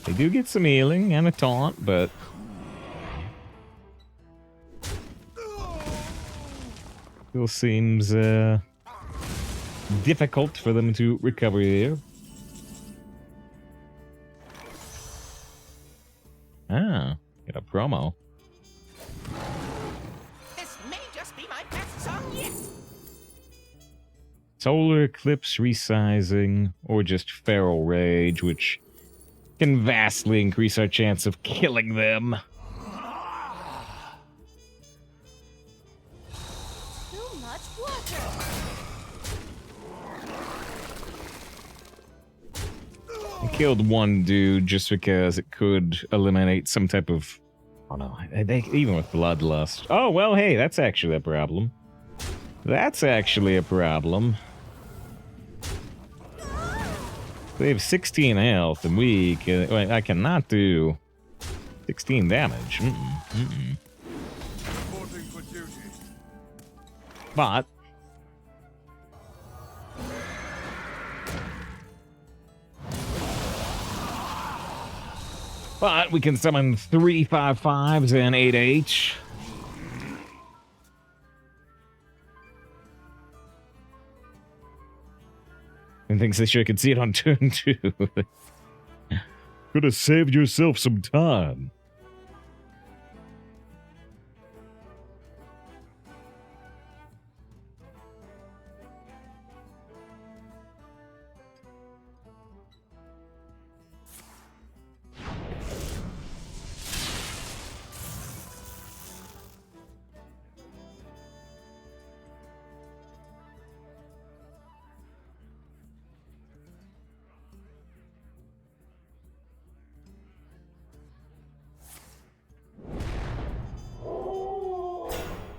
They do get some healing and a taunt, but still seems difficult for them to recover here. Ah, get a promo. This may just be my best song yet. Solar Eclipse resizing, or just Feral Rage, which can vastly increase our chance of killing them. Too much water. I killed one dude just because it could eliminate some type of... Oh no, even with Bloodlust. Oh, well, hey, that's actually a problem. That's actually a problem. They have 16 health, and we can... Wait, I cannot do 16 damage. But... But we can summon 3 5/5s and 8/8. And thinks they sure could see it on turn 2. Could have saved yourself some time.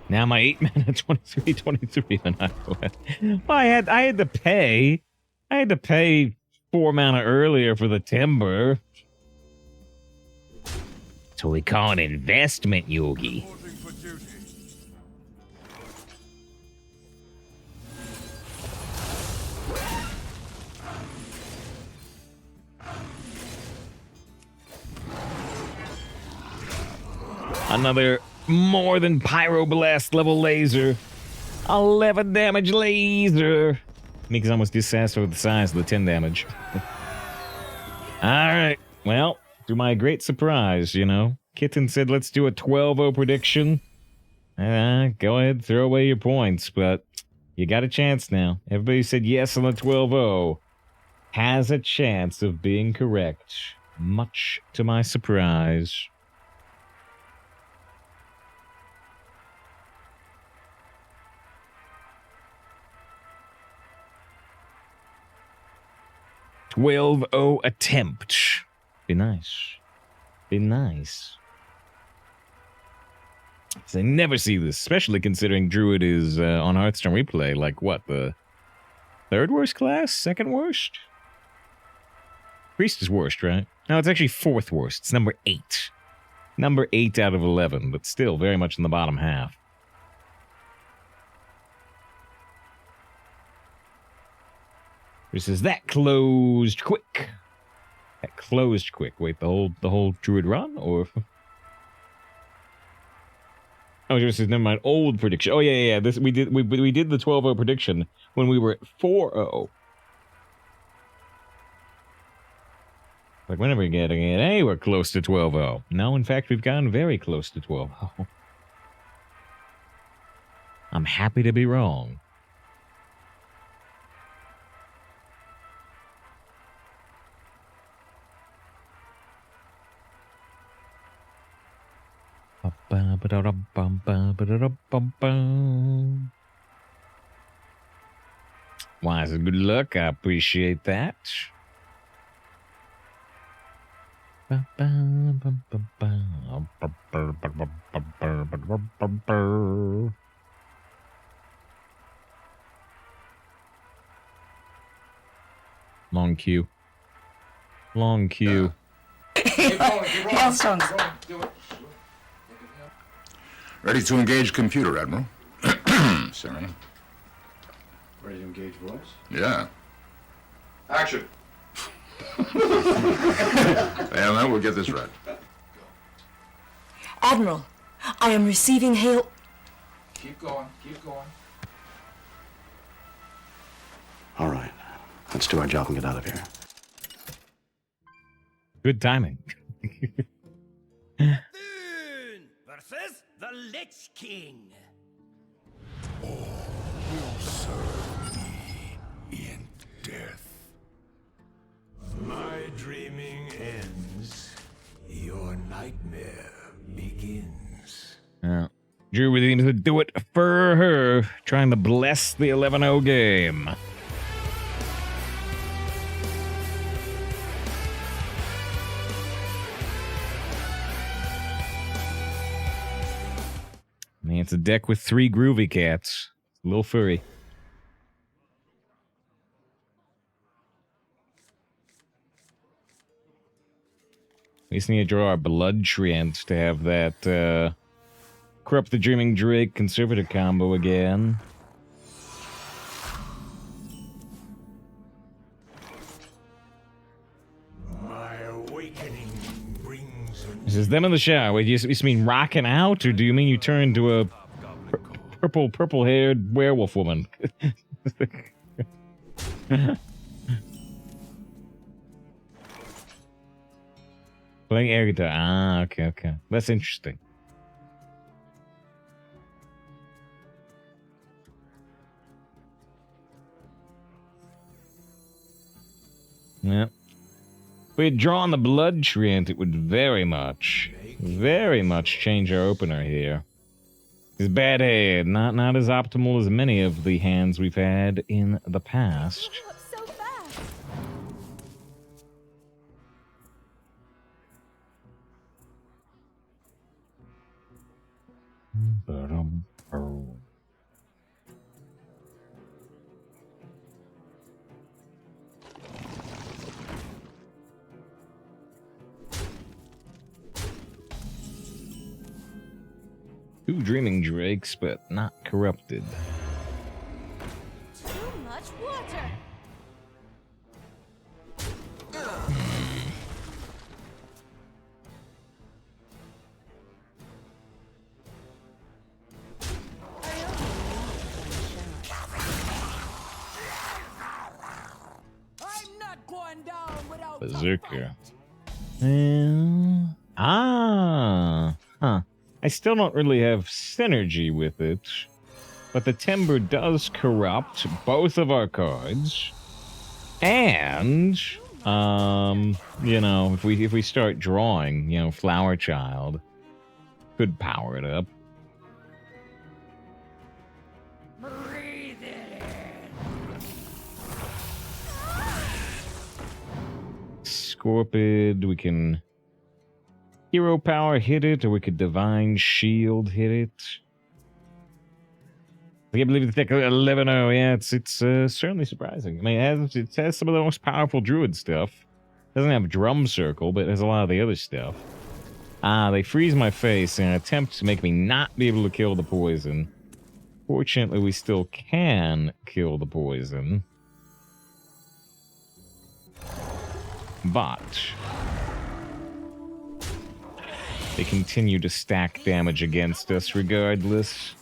Now my 8 mana 23 when I went. Well, I had to pay. I had to pay 4 mana earlier for the timber. So we call an investment, Yogi. Another more than Pyroblast level laser. 11 damage laser. Makes almost dissatisfied with the size of the 10 damage. Alright. Well, to my great surprise, you know, Kitten said let's do a 12-0 prediction. Go ahead, throw away your points, but you got a chance now. Everybody who said yes on the 12-0 has a chance of being correct. Much to my surprise. $12-0 attempt. Be nice. Be nice. So I never see this, especially considering Druid is on Hearthstone Replay, like what, the 3rd worst class? 2nd worst? Priest is worst, right? No, it's actually 4th worst. It's number 8. Number 8 out of 11, but still very much in the bottom half. This is that closed quick. That closed quick. Wait, the whole Druid run, or? Oh, this is never mind. Old prediction. Oh yeah. This we did the 12-0 prediction when we were at 4-0. Like, when are we getting it? Hey, we're close to 12-0. No, in fact, we've gotten very close to 12-0. I'm happy to be wrong. Wise and good luck. I appreciate that. Long queue. Long queue. Milestones. Ready to engage computer, Admiral. Sorry. Ready to engage voice? Yeah. Action. And then we'll get this right. Admiral, I am receiving hail. Keep going. All right. Let's do our job and get out of here. Good timing. Versus the Lich King. Will serve me in death. My dreaming ends. Your nightmare begins. Yeah. Drew with him to do it for her, trying to bless the 11-0 game. Man, it's a deck with 3 Groovy Cats. It's a little furry. We just need to draw our blood treants to have that Corrupt the Dreaming Drake Conservator combo again. My awakening brings This is them in the shower. Wait, you mean rocking out, or do you mean you turn into a purple-haired werewolf woman? Playing air guitar. Ah, okay. That's interesting. Yeah. If we had drawn the blood treant, it would very much change our opener here. His bad hand, not as optimal as many of the hands we've had in the past. So fast. Two Dreaming Drakes, but not corrupted. Too much water. I'm not going down without Berserker. Huh. I still don't really have synergy with it, but the Timber does corrupt both of our cards, and you know, if we start drawing, you know, Flower Child could power it up. Breathe it in. Scorpid, we can Hero Power hit it, or we could Divine Shield hit it. I can't believe it's like 11-0. Yeah, it's certainly surprising. I mean, it has some of the most powerful Druid stuff. It doesn't have Drum Circle, but it has a lot of the other stuff. They freeze my face in an attempt to make me not be able to kill the poison. Fortunately, we still can kill the poison. But they continue to stack damage against us regardless.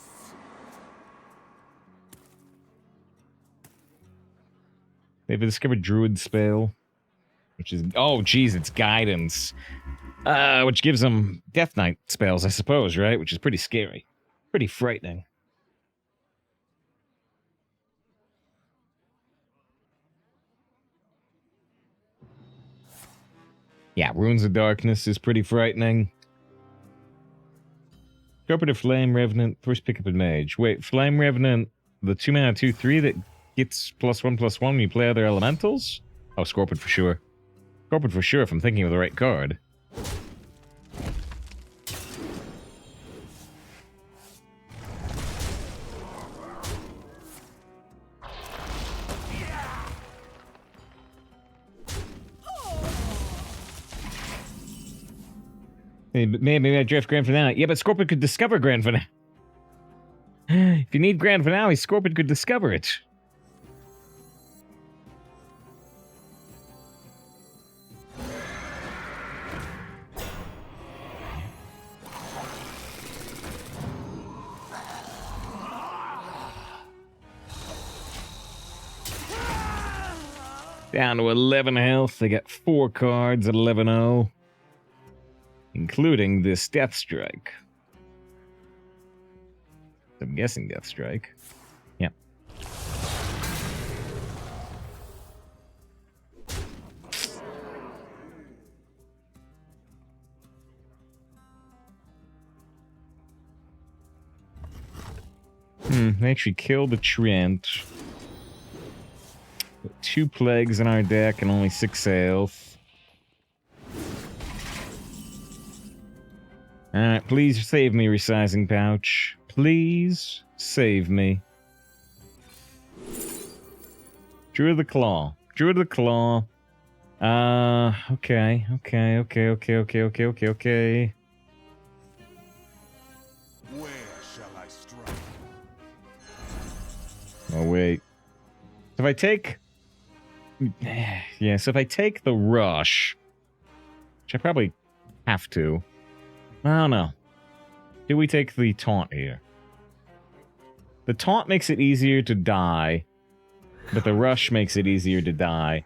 They've discovered Druid Spell, which is... Oh, geez, it's Guidance. Which gives them Death Knight spells, I suppose, right? Which is pretty scary. Pretty frightening. Yeah, Runes of Darkness is pretty frightening. Scorpion Flame Revenant, first pick up a mage. Wait, Flame Revenant, the 2-mana 2/3 that gets +1/+1 when you play other elementals? Oh, Scorpion for sure. Scorpion for sure if I'm thinking of the right card. Maybe I draft Grand Finale. Yeah, but Scorpion could discover Grand Finale. If you need Grand Finale, Scorpion could discover it. Down to 11 health. They got 4 cards at 11-0. Including this Death Strike. I'm guessing Death Strike. Yep. They actually killed the treant. 2 plagues in our deck and only 6 health. Alright, please save me, Resizing Pouch. Please save me. Druid of the Claw. Druid of the Claw. Okay. Where shall I strike? Oh, wait. So if I take... Yeah, so if I take the Rush, which I probably have to... I don't know. Do we take the Taunt here? The Taunt makes it easier to die, but the Rush makes it easier to die.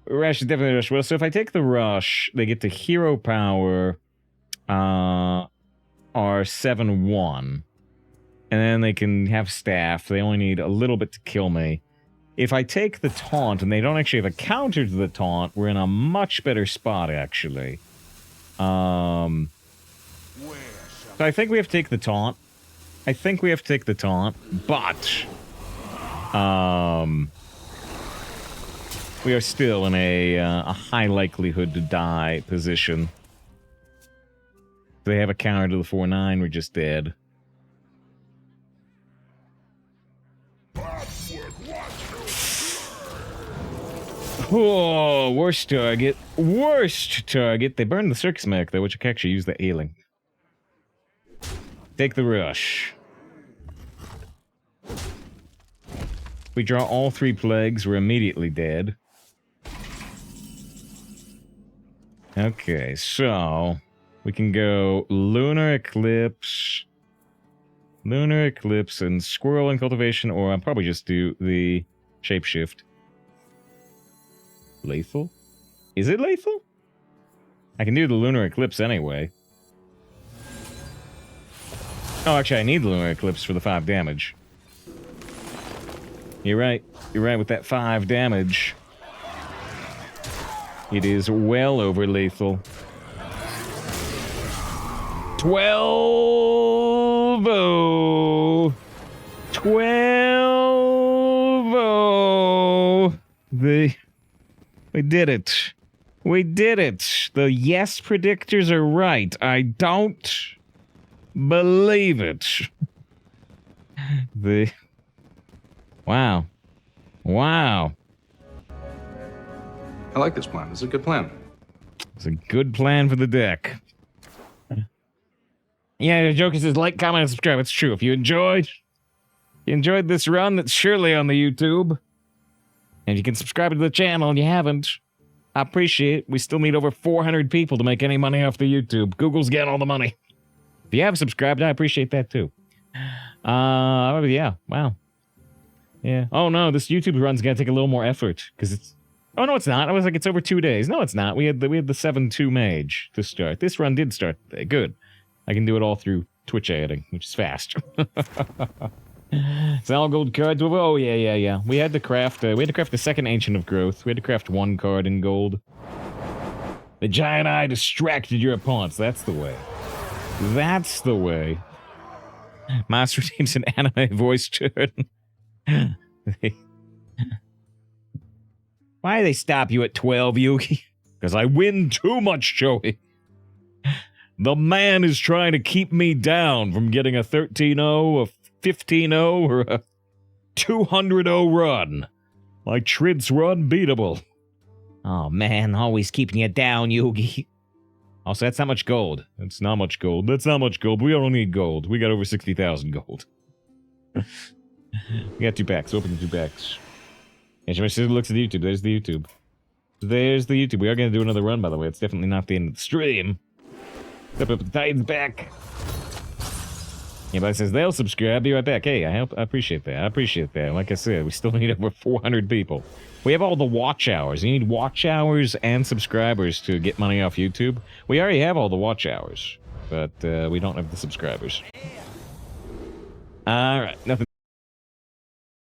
Rush is definitely Rush. Well, so if I take the Rush, they get to Hero Power R 7/1. And then they can have Staff. They only need a little bit to kill me. If I take the Taunt, and they don't actually have a counter to the Taunt, we're in a much better spot, actually. So I think we have to take the Taunt. But we are still in a high likelihood to die position. If they have a counter to the 4/9, we're just dead. Oh, worst target. Worst target. They burned the Circus Mech, though, which I can actually use the Ailing. Take the Rush. We draw all 3 plagues, we're immediately dead. Okay, so we can go Lunar Eclipse, and Squirrel and Cultivation, or I'll probably just do the Shapeshift. Lethal? Is it lethal? I can do the Lunar Eclipse anyway. Oh, actually, I need the Lunar Eclipse for the 5 damage. You're right. You're right with that 5 damage. It is well over lethal. 12-0. 12-0. We did it. We did it. The yes predictors are right. I don't believe it. Wow. Wow. I like this plan. It's a good plan. It's a good plan for the deck. Yeah, the Joker says like, comment, and subscribe. It's true. If you enjoyed this run, that's surely on the YouTube. And you can subscribe to the channel and you haven't. I appreciate it. We still need over 400 people to make any money off the YouTube. Google's getting all the money. If you have subscribed, I appreciate that too. Yeah, wow. Yeah. Oh no, this YouTube run's gonna take a little more effort because it's. Oh no, it's not. I was like, it's over 2 days. No, it's not. We had the 7-2 mage to start. This run did start today. Good. I can do it all through Twitch editing, which is fast. Sell gold cards. Oh yeah. We had to craft. The second Ancient of Growth. We had to craft 1 card in gold. The giant eye distracted your opponents. That's the way. That's the way. Master Team's an anime voice turn. Why do they stop you at 12, Yugi? Because I win too much, Joey. The man is trying to keep me down from getting a 13-0, a 15-0, or a 200-0 run. My Trid's were unbeatable. Oh, man, always keeping you down, Yugi. Also, that's not much gold. That's not much gold. That's not much gold. We don't need gold. We got over 60,000 gold. We got 2 packs. Open the 2 packs. And my sister looks at the YouTube. There's the YouTube. There's the YouTube. We are going to do another run, by the way. It's definitely not the end of the stream. Step up the Titans back. Anybody says they'll subscribe, be right back. Hey, I appreciate that. I appreciate that. Like I said, we still need over 400 people. We have all the watch hours. You need watch hours and subscribers to get money off YouTube. We already have all the watch hours, but we don't have the subscribers. All right, nothing.